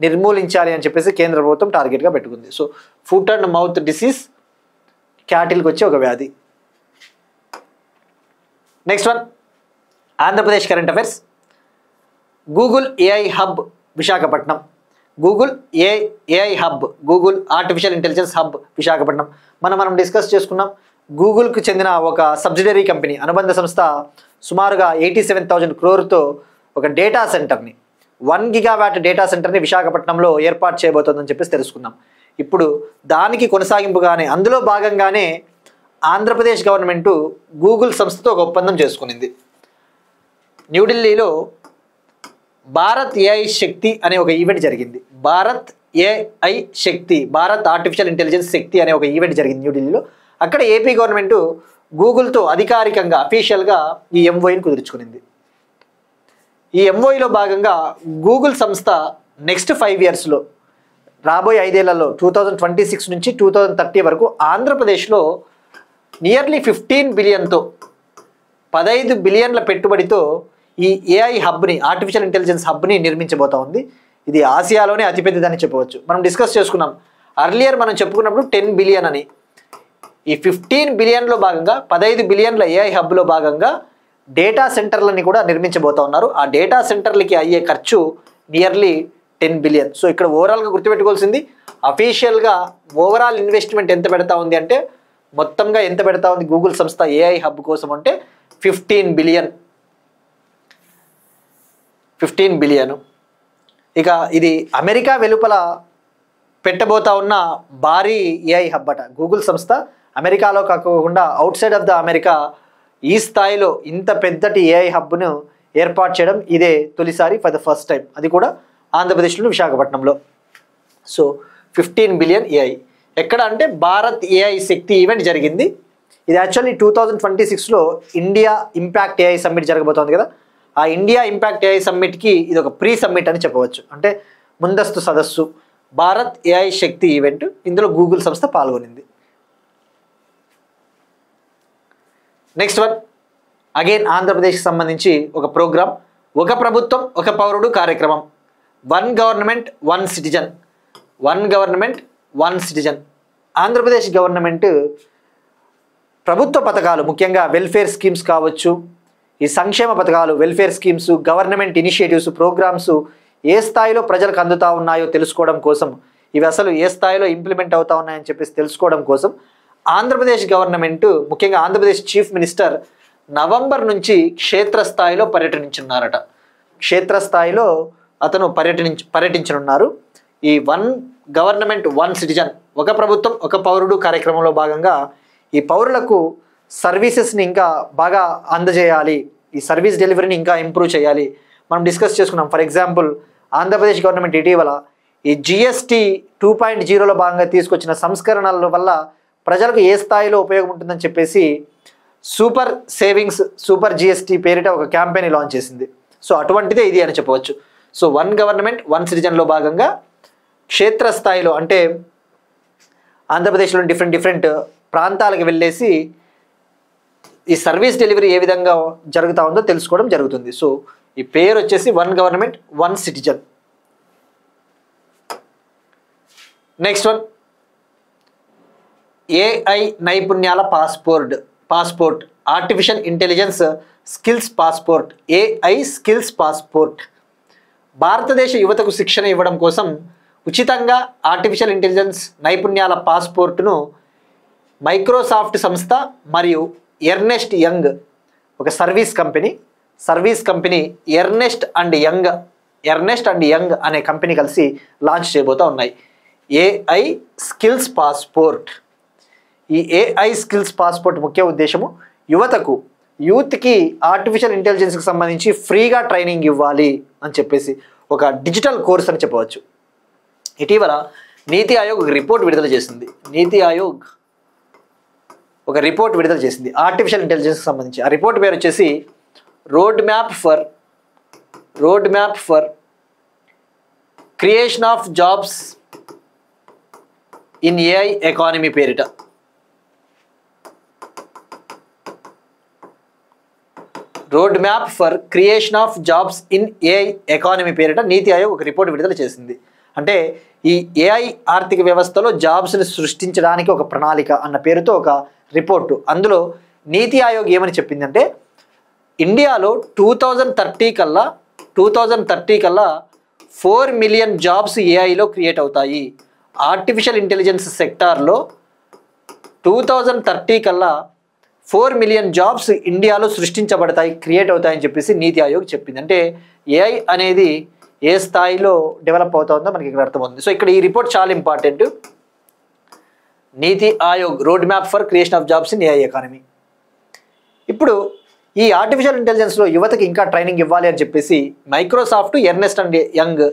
నిర్మూలించాలి అని చెప్పేసి కేంద్ర ప్రభుత్వం టార్గెట్గా పెట్టుకుంది. So foot and mouth disease క్యాటిల్కి వచ్చే ఒక వ్యాధి. Next one Andhra Pradesh current affairs. Google AI hub Visakhapatnam. Google artificial intelligence hub Visakhapatnam. మనం డిస్కస్ చేసుకున్నాం. గూగుల్కు చెందిన ఒక సబ్సిడరీ కంపెనీ, అనుబంధ సంస్థ సుమారుగా 87,000 crore ఒక డేటా సెంటర్ని, 1 GW డేటా సెంటర్ని విశాఖపట్నంలో ఏర్పాటు చేయబోతోందని చెప్పేసి తెలుసుకున్నాం. ఇప్పుడు దానికి కొనసాగింపుగానే, అందులో భాగంగానే ఆంధ్రప్రదేశ్ గవర్నమెంటు గూగుల్ సంస్థతో ఒక ఒప్పందం చేసుకునింది. న్యూఢిల్లీలో భారత్ ఏఐ శక్తి అనే ఒక ఈవెంట్ జరిగింది. భారత్ ఆర్టిఫిషియల్ ఇంటెలిజెన్స్ శక్తి అనే ఒక ఈవెంట్ జరిగింది న్యూఢిల్లీలో. అక్కడ ఏపీ గవర్నమెంటు గూగుల్తో అధికారికంగా అఫీషియల్గా ఈ ఎంఓయూని కుదుర్చుకునింది. ఈ ఎంఓయూలో భాగంగా గూగుల్ సంస్థ నెక్స్ట్ 5 yearsలో, రాబోయే 5 ఏళ్లలో 2026 నుంచి 2030 వరకు ఆంధ్రప్రదేశ్లో నియర్లీ 15 బిలియన్తో, 15 బిలియన్ల పెట్టుబడితో ఈ ఏఐ హబ్ని, ఆర్టిఫిషియల్ ఇంటెలిజెన్స్ హబ్ని నిర్మించబోతా ఉంది. ఇది ఆసియాలోనే అతిపెద్దదని చెప్పవచ్చు. మనం డిస్కస్ చేసుకున్నాం అర్లియర్, మనం చెప్పుకున్నప్పుడు 10 బిలియన్ అని. ఈ 15 బిలియన్లో భాగంగా 15 బిలియన్ల ఏఐ హబ్లో భాగంగా డేటా సెంటర్లని కూడా నిర్మించబోతా ఉన్నారు. ఆ డేటా సెంటర్లకి అయ్యే ఖర్చు నియర్లీ 10 బిలియన్. సో ఇక్కడ ఓవరాల్గా గుర్తుపెట్టుకోవాల్సింది, అఫీషియల్గా ఓవరాల్ ఇన్వెస్ట్మెంట్ ఎంత పెడతా ఉంది అంటే, మొత్తంగా ఎంత పెడతా ఉంది గూగుల్ సంస్థ ఏఐ హబ్ కోసం అంటే 15 బిలియన్. ఇక ఇది అమెరికా వెలుపల పెట్టబోతా ఉన్న భారీ ఏఐ హబ్ అట. గూగుల్ సంస్థ అమెరికాలో కాకుండా out side of the America ఈ స్థాయిలో ఇంత పెద్దటి ఏఐ హబ్ను ఏర్పాటు చేయడం ఇదే తొలిసారి, ఫర్ ద ఫస్ట్ టైం. అది కూడా ఆంధ్రప్రదేశ్లో విశాఖపట్నంలో. సో 15 బిలియన్ ఏఐ ఎక్కడ అంటే భారత్ ఏఐ శక్తి ఈవెంట్ జరిగింది. ఇది యాక్చువల్లీ 2026లో ఇండియా ఇంపాక్ట్ ఏఐ సమ్మిట్ జరగబోతోంది కదా. ఆ ఇండియా ఇంపాక్ట్ ఏఐ సమ్మిట్కి ఇది ఒక ప్రీ సమ్మిట్ అని చెప్పవచ్చు, అంటే ముందస్తు సదస్సు. భారత్ ఏఐ శక్తి ఈవెంట్, ఇందులో గూగుల్ సంస్థ పాల్గొనింది. నెక్స్ట్ వన్ అగైన్ ఆంధ్రప్రదేశ్కి సంబంధించి ఒక ప్రోగ్రామ్, ఒక ప్రభుత్వం ఒక పౌరుడు కార్యక్రమం. One government one citizen, one government one citizen. Andhra Pradesh government ప్రభుత్వ పథకాలు, ముఖ్యంగా వెల్ఫేర్ స్కీమ్స్ కావచ్చు, ఈ సంక్షేమ పథకాలు, welfare schemes, government initiatives, programmes ఏ స్థాయిలో ప్రజలకు అందుతా ఉన్నాయో తెలుసుకోవడం కోసం, ఇవి అసలు ఏ స్థాయిలో ఇంప్లిమెంట్ అవుతా ఉన్నాయని చెప్పేసి తెలుసుకోవడం కోసం ఆంధ్రప్రదేశ్ గవర్నమెంట్, ముఖ్యంగా ఆంధ్రప్రదేశ్ చీఫ్ మినిస్టర్ నవంబర్ నుంచి క్షేత్రస్థాయిలో పర్యటించనున్నారట. క్షేత్రస్థాయిలో అతను పర్యటించనున్నారు. ఈ వన్ గవర్నమెంట్ వన్ సిటిజన్, ఒక ప్రభుత్వం ఒక పౌరుడు కార్యక్రమంలో భాగంగా ఈ పౌరులకు సర్వీసెస్ని ఇంకా బాగా అందజేయాలి, ఈ సర్వీస్ డెలివరీని ఇంకా ఇంప్రూవ్ చేయాలి. మనం డిస్కస్ చేసుకున్నాం. ఫర్ ఎగ్జాంపుల్ ఆంధ్రప్రదేశ్ గవర్నమెంట్ ఇటీవల ఈ జిఎస్టీ 2.0లో భాగంగా తీసుకొచ్చిన సంస్కరణల వల్ల ప్రజలకు ఏ స్థాయిలో ఉపయోగం ఉంటుందని చెప్పేసి సూపర్ సేవింగ్స్, సూపర్ జిఎస్టీ పేరిట ఒక క్యాంపెయిన్ లాంచ్ చేసింది. సో అటువంటిదే ఇది అని చెప్పవచ్చు. సో వన్ గవర్నమెంట్ వన్ సిటిజన్లో భాగంగా క్షేత్రస్థాయిలో, అంటే ఆంధ్రప్రదేశ్లోని డిఫరెంట్ ప్రాంతాలకు వెళ్ళేసి ఈ సర్వీస్ డెలివరీ ఏ విధంగా జరుగుతూ ఉందో తెలుసుకోవడం జరుగుతుంది. సో ఈ పేరు వచ్చేసి one government one citizen. Next one AI నైపుణ్యాల passport, artificial intelligence skills passport, AI skills passport. భారతదేశ యువతకు శిక్షణ ఇవ్వడం కోసం ఉచితంగా ఆర్టిఫిషియల్ ఇంటెలిజెన్స్ నైపుణ్యాల పాస్పోర్ట్ను మైక్రోసాఫ్ట్ సంస్థ మరియు ఎర్నెస్ట్ యంగ్, ఒక service company Ernst and Young అనే కంపెనీ కలిసి లాంచ్ చేయబోతూ ఉన్నాయి. AI skills passport. ఈ ఏఐ స్కిల్స్ పాస్పోర్ట్ ముఖ్య ఉద్దేశము యూత్కి ఆర్టిఫిషియల్ ఇంటెలిజెన్స్కి సంబంధించి ఫ్రీగా ట్రైనింగ్ ఇవ్వాలి అని చెప్పేసి ఒక డిజిటల్ కోర్స్ అని చెప్పవచ్చు. ఇటీవల నీతి ఆయోగ్ ఒక రిపోర్ట్ విడుదల చేసింది ఆర్టిఫిషియల్ ఇంటెలిజెన్స్కి సంబంధించి. ఆ రిపోర్ట్ పేరు వచ్చేసి road map for creation of jobs in AI economy పేరిట. Road map for creation of jobs in AI economy పేరిట నీతి ఆయోగ్ ఒక రిపోర్ట్ విడుదల చేసింది. అంటే ఈ ఏఐ ఆర్థిక వ్యవస్థలో జాబ్స్ని సృష్టించడానికి ఒక ప్రణాళిక అన్న పేరుతో ఒక రిపోర్టు. అందులో నీతి ఆయోగ్ ఏమని చెప్పిందంటే ఇండియాలో 2030 కల్లా 4 మిలియన్ జాబ్స్ ఏఐలో క్రియేట్ అవుతాయి. ఆర్టిఫిషియల్ ఇంటెలిజెన్స్ సెక్టార్లో 2030 కల్లా 4 మిలియన్ జాబ్స్ ఇండియాలో సృష్టించబడతాయి, క్రియేట్ అవుతాయని చెప్పేసి నీతి ఆయోగ్ చెప్పింది. అంటే ఏఐ అనేది ఏ స్థాయిలో డెవలప్ అవుతుందో మనకి ఇక్కడ అర్థమవుతుంది. సో ఇక్కడ ఈ రిపోర్ట్ చాలా important. NITI Aayog road map for creation of jobs in AI economy. ఇప్పుడు ఈ ఆర్టిఫిషియల్ ఇంటెలిజెన్స్లో యువతకి ఇంకా ట్రైనింగ్ ఇవ్వాలి అని చెప్పేసి మైక్రోసాఫ్ట్ ఎర్నెస్ట్ అండ్ యంగ్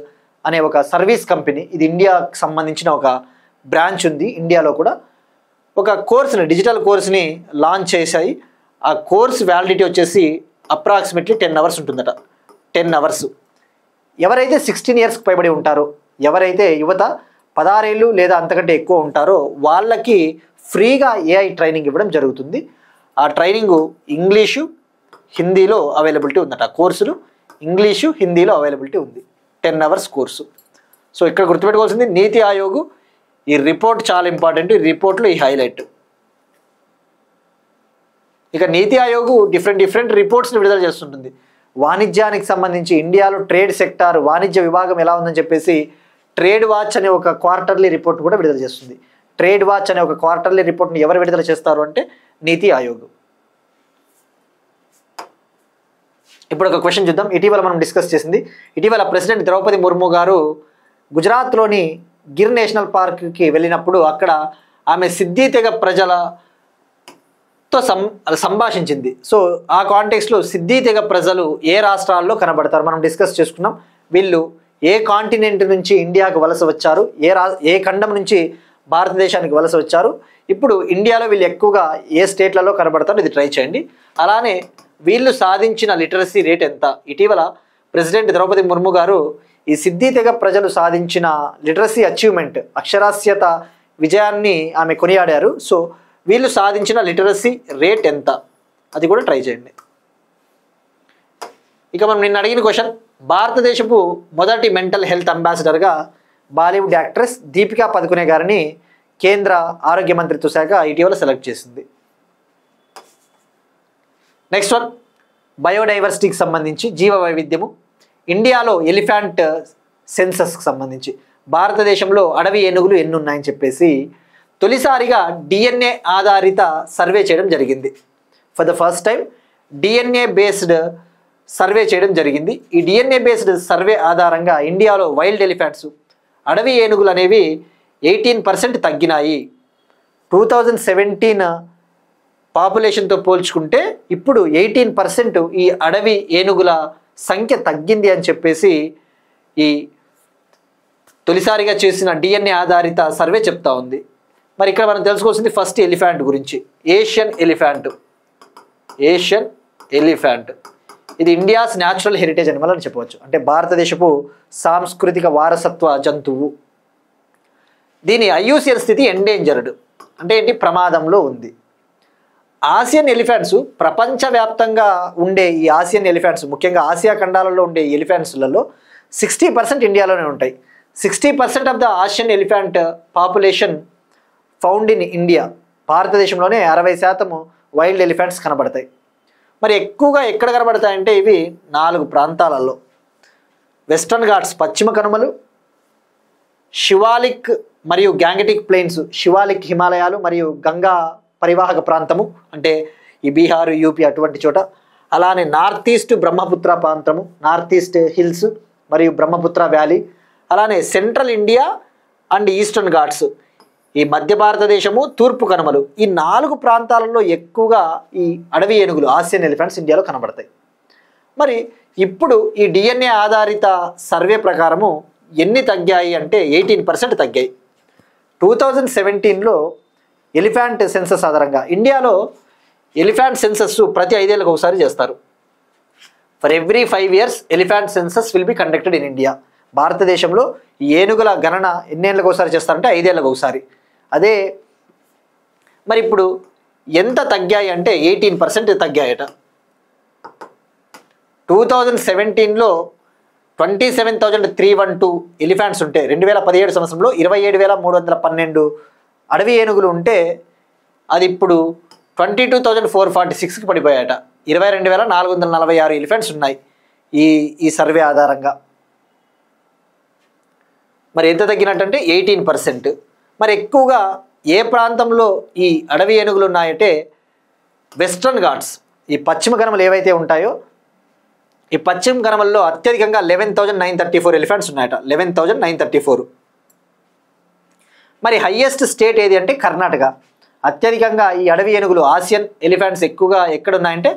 అనే ఒక సర్వీస్ కంపెనీ, ఇది ఇండియాకి సంబంధించిన ఒక బ్రాంచ్ ఉంది, ఇండియాలో కూడా ఒక కోర్సుని, డిజిటల్ కోర్స్ని లాంచ్ చేశాయి. ఆ కోర్స్ వ్యాలిడిటీ వచ్చేసి అప్రాక్సిమేట్లీ 10 అవర్స్ ఉంటుందట. 10 అవర్స్. ఎవరైతే 16 ఇయర్స్కి పైబడి ఉంటారో, ఎవరైతే యువత 16 ఏళ్ళు లేదా అంతకంటే ఎక్కువ ఉంటారో వాళ్ళకి ఫ్రీగా ఏఐ ట్రైనింగ్ ఇవ్వడం జరుగుతుంది. ఆ ట్రైనింగు ఇంగ్లీషు హిందీలో అవైలబిలిటీ ఉందట. కోర్సులు ఇంగ్లీషు హిందీలో అవైలబిలిటీ ఉంది. 10 అవర్స్ కోర్సు. సో ఇక్కడ గుర్తుపెట్టుకోవాల్సింది నీతి ఆయోగ్ ఈ రిపోర్ట్ చాలా ఇంపార్టెంట్. ఈ రిపోర్ట్లో ఈ హైలైట్. ఇక నీతి ఆయోగ్ డిఫరెంట్ రిపోర్ట్స్ని విడుదల చేస్తుంటుంది. వాణిజ్యానికి సంబంధించి ఇండియాలో ట్రేడ్ సెక్టార్, వాణిజ్య విభాగం ఎలా ఉందని చెప్పేసి ట్రేడ్ వాచ్ అనే ఒక క్వార్టర్లీ రిపోర్ట్ కూడా విడుదల చేస్తుంది. ట్రేడ్ వాచ్ అనే ఒక క్వార్టర్లీ రిపోర్ట్ని ఎవరు విడుదల చేస్తారు అంటే నీతి ఆయోగ్. ఇప్పుడు ఒక క్వశ్చన్ చూద్దాం. ఇటీవల మనం డిస్కస్ చేసింది, ఇటీవల ప్రెసిడెంట్ ద్రౌపది ముర్ము గారు గుజరాత్లోని గిర్ నేషనల్ పార్క్కి వెళ్ళినప్పుడు అక్కడ ఆమె సిద్ధి తెగ ప్రజలతో సంభాషించింది. సో ఆ కాంటెక్స్లో సిద్ధి తెగ ప్రజలు ఏ రాష్ట్రాల్లో కనబడతారు మనం డిస్కస్ చేసుకున్నాం. వీళ్ళు ఏ కాంటినెంట్ నుంచి ఇండియాకు వలస వచ్చారు, ఏ ఖండం నుంచి భారతదేశానికి వలస వచ్చారు, ఇప్పుడు ఇండియాలో వీళ్ళు ఎక్కువగా ఏ స్టేట్లలో కనబడతారు, ఇది ట్రై చేయండి. అలానే వీళ్ళు సాధించిన లిటరసీ రేట్ ఎంత? ఇటీవల ప్రెసిడెంట్ ద్రౌపది ముర్ము గారు ఈ సిద్ధి తెగ ప్రజలు సాధించిన లిటరసీ అచీవ్మెంట్, అక్షరాస్యత విజయాన్ని ఆమె కొనియాడారు. సో వీళ్ళు సాధించిన లిటరసీ రేట్ ఎంత, అది కూడా ట్రై చేయండి. ఇక మనం నిన్న అడిగిన క్వశ్చన్, భారతదేశపు మొదటి మెంటల్ హెల్త్ అంబాసిడర్గా బాలీవుడ్ యాక్ట్రెస్ దీపికా పదుకునే గారిని కేంద్ర ఆరోగ్య మంత్రిత్వ శాఖ ఇటీవల సెలెక్ట్ చేసింది. నెక్స్ట్ వన్, బయోడైవర్సిటీకి సంబంధించి జీవ వైవిధ్యము. ఇండియాలో ఎలిఫెంట్ సెన్సస్కి సంబంధించి భారతదేశంలో అడవి ఏనుగులు ఎన్ని ఉన్నాయని చెప్పేసి తొలిసారిగా డిఎన్ఏ ఆధారిత సర్వే చేయడం జరిగింది. For the first time DNA based survey చేయడం జరిగింది. ఈ డిఎన్ఏ బేస్డ్ సర్వే ఆధారంగా ఇండియాలో వైల్డ్ ఎలిఫెంట్స్, అడవి ఏనుగులు అనేవి 18% తగ్గినాయి. 2017 పాపులేషన్తో పోల్చుకుంటే ఇప్పుడు 18% ఈ అడవి ఏనుగుల సంఖ్య తగ్గింది అని చెప్పేసి ఈ తొలిసారిగా చేసిన డిఎన్ఏ ఆధారిత సర్వే చెప్తా ఉంది. మరి ఇక్కడ మనం తెలుసుకోవాల్సింది ఫస్ట్ ఎలిఫెంట్ గురించి, ఏషియన్ ఎలిఫెంట్. ఇది ఇండియాస్ న్యాచురల్ హెరిటేజ్ అనిమల్ అని చెప్పవచ్చు, అంటే భారతదేశపు సాంస్కృతిక వారసత్వ జంతువు. దీని ఐయుసిఎన్ స్థితి ఎండేంజర్డ్, అంటే ఏంటి, ప్రమాదంలో ఉంది. ఆసియన్ ఎలిఫెంట్స్, ప్రపంచవ్యాప్తంగా ఉండే ఈ ఆసియన్ ఎలిఫెంట్స్, ముఖ్యంగా ఆసియా ఖండాలలో ఉండే ఎలిఫెంట్స్లలో 60% ఇండియాలోనే ఉంటాయి. 60% of the Asian elephant population found in India. భారతదేశంలోనే 60% వైల్డ్ ఎలిఫెంట్స్ కనబడతాయి. మరి ఎక్కువగా ఎక్కడ కనబడతాయంటే ఇవి 4 ప్రాంతాలలో: వెస్టర్న్ ఘాట్స్ పశ్చిమ కనుమలు, శివాలిక్ మరియు గ్యాంగటిక్ ప్లెయిన్స్, శివాలిక్ హిమాలయాలు మరియు గంగా పరివాహక ప్రాంతము, అంటే ఈ బీహార్ యూపీ అటువంటి చోట. అలానే నార్త్ ఈస్ట్ బ్రహ్మపుత్ర ప్రాంతము, నార్త్ ఈస్ట్ హిల్స్ మరియు బ్రహ్మపుత్ర వ్యాలీ. అలానే central India and eastern Ghats, ఈ మధ్య భారతదేశము, తూర్పు కనుమలు. ఈ 4 ప్రాంతాలలో ఎక్కువగా ఈ అడవి ఏనుగులు, ఆసియన్ ఎలిఫెంట్స్ ఇండియాలో కనబడతాయి. మరి ఇప్పుడు ఈ డిఎన్ఏ ఆధారిత సర్వే ప్రకారము ఎన్ని తగ్గాయి అంటే 18% తగ్గాయి. 2017లో ఎలిఫెంట్ సెన్సస్ ఆధారంగా ఇండియాలో ఎలిఫెంట్ సెన్సస్ ప్రతి 5 ఏళ్ళకు ఒకసారి చేస్తారు. For every 5 years elephant census will be conducted in India. భారతదేశంలో ఏనుగుల గణన ఎన్ని ఏళ్ళకు ఒకసారి చేస్తారంటే 5 ఏళ్ళకు ఒకసారి. అదే మరి ఇప్పుడు ఎంత తగ్గాయి అంటే 18% తగ్గాయట. 2017లో 27,312 ఎలిఫెంట్స్ ఉంటే 2017 సంవత్సరంలో 27,312 అడవి ఏనుగులు ఉంటే అది ఇప్పుడు 22,446కి పడిపోయాట. 22,446 ఎలిఫెంట్స్ ఉన్నాయి ఈ సర్వే ఆధారంగా. మరి ఎంత తగ్గినట్టంటే 18%. మరి ఎక్కువగా ఏ ప్రాంతంలో ఈ అడవి ఏనుగులు ఉన్నాయంటే వెస్ట్రన్ ఘాట్స్, ఈ పశ్చిమ కనుమలు ఏవైతే ఉంటాయో ఈ పశ్చిమ కనుమల్లో అత్యధికంగా 11,934 ఎలిఫెంట్స్ ఉన్నాయట. 11,934. మరి హయ్యెస్ట్ స్టేట్ ఏది అంటే కర్ణాటక. అత్యధికంగా ఈ అడవి ఏనుగులు, ఆసియన్ ఎలిఫెంట్స్ ఎక్కువగా ఎక్కడ ఉన్నాయంటే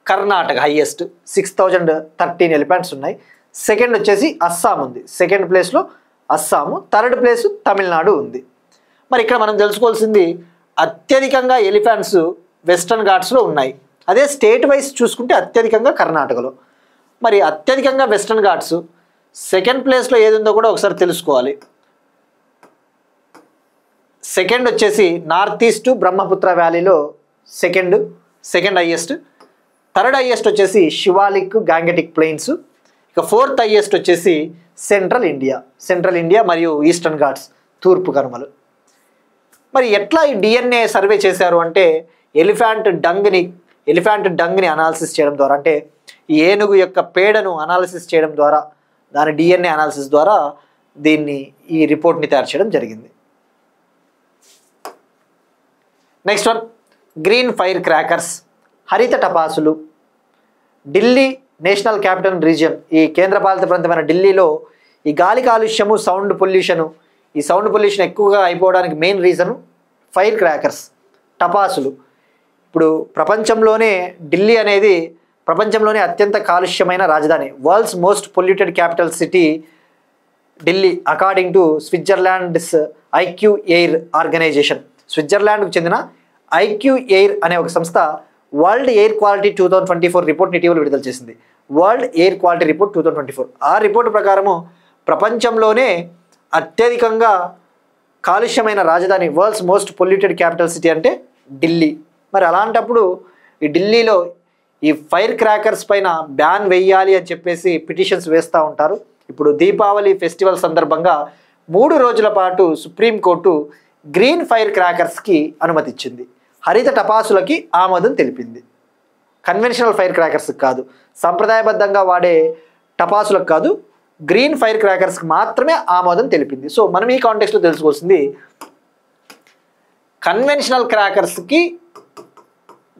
కర్ణాటక హయ్యెస్ట్, 6,013 ఎలిఫెంట్స్ ఉన్నాయి. సెకండ్ వచ్చేసి అస్సాం ఉంది, సెకండ్ ప్లేస్లో అస్సాము, థర్డ్ ప్లేస్ తమిళనాడు ఉంది. మరి ఇక్కడ మనం తెలుసుకోవాల్సింది అత్యధికంగా ఎలిఫెంట్స్ వెస్టర్న్ ఘాట్స్లో ఉన్నాయి. అదే స్టేట్ వైజ్ చూసుకుంటే అత్యధికంగా కర్ణాటకలో. మరి అత్యధికంగా వెస్టర్న్ ఘాట్స్, సెకండ్ ప్లేస్లో ఏది ఉందో కూడా ఒకసారి తెలుసుకోవాలి. సెకండ్ వచ్చేసి నార్త్ ఈస్ట్ బ్రహ్మపుత్ర వ్యాలీలో సెకండ్ హైయెస్ట్. థర్డ్ హైయెస్ట్ వచ్చేసి శివాలిక్ గ్యాంగటిక్ ప్లెయిన్స్. ఇక ఫోర్త్ హైయెస్ట్ వచ్చేసి సెంట్రల్ ఇండియా మరియు ఈస్టర్న్ ఘాట్స్, తూర్పు కనుమలు. మరి ఎట్లా ఈ డిఎన్ఏ సర్వే చేశారు అంటే ఎలిఫెంట్ డంగ్ని అనాలిసిస్ చేయడం ద్వారా, అంటే ఈ ఏనుగు యొక్క పేడను అనాలిసిస్ చేయడం ద్వారా, దాని డిఎన్ఏ అనాలిసిస్ ద్వారా ఈ రిపోర్ట్ని తయారు చేయడం జరిగింది. Next one, green fire crackers, హరిత టపాసులు. ఢిల్లీ నేషనల్ క్యాపిటల్ రీజియన్, ఈ కేంద్రపాలిత ప్రాంతమైన ఢిల్లీలో ఈ గాలి కాలుష్యము, సౌండ్ పొల్యూషను, ఈ సౌండ్ పొల్యూషన్ ఎక్కువగా అయిపోవడానికి మెయిన్ రీజన్ ఫైర్ క్రాకర్స్, టపాసులు. ఇప్పుడు ప్రపంచంలోనే ఢిల్లీ అనేది ప్రపంచంలోనే అత్యంత కాలుష్యమైన రాజధాని. World's most polluted capital city Delhi according to Switzerland's IQ air organization. స్విట్జర్లాండ్కు చెందిన ఐక్యూ ఎయిర్ అనే ఒక సంస్థ వరల్డ్ ఎయిర్ క్వాలిటీ 2024 రిపోర్ట్ని ఇటీవల విడుదల చేసింది. World air quality report 2024. ఆ రిపోర్టు ప్రకారము ప్రపంచంలోనే అత్యధికంగా కాలుష్యమైన రాజధాని, world's most polluted capital city అంటే ఢిల్లీ. మరి అలాంటప్పుడు ఈ ఢిల్లీలో ఈ ఫైర్ క్రాకర్స్ పైన బ్యాన్ వేయాలి అని చెప్పేసి పిటిషన్స్ వేస్తూ ఉంటారు. ఇప్పుడు దీపావళి ఫెస్టివల్ సందర్భంగా 3 రోజుల పాటు సుప్రీంకోర్టు గ్రీన్ ఫైర్ క్రాకర్స్కి అనుమతి ఇచ్చింది. హరిత టపాసులకి ఆమోదం తెలిపింది. కన్వెన్షనల్ ఫైర్ క్రాకర్స్కి కాదు, సంప్రదాయబద్ధంగా వాడే టపాసులకు కాదు, గ్రీన్ ఫైర్ క్రాకర్స్కి మాత్రమే ఆమోదం తెలిపింది. సో మనం ఈ కాంటెక్స్లో తెలుసుకోవాల్సింది కన్వెన్షనల్ క్రాకర్స్కి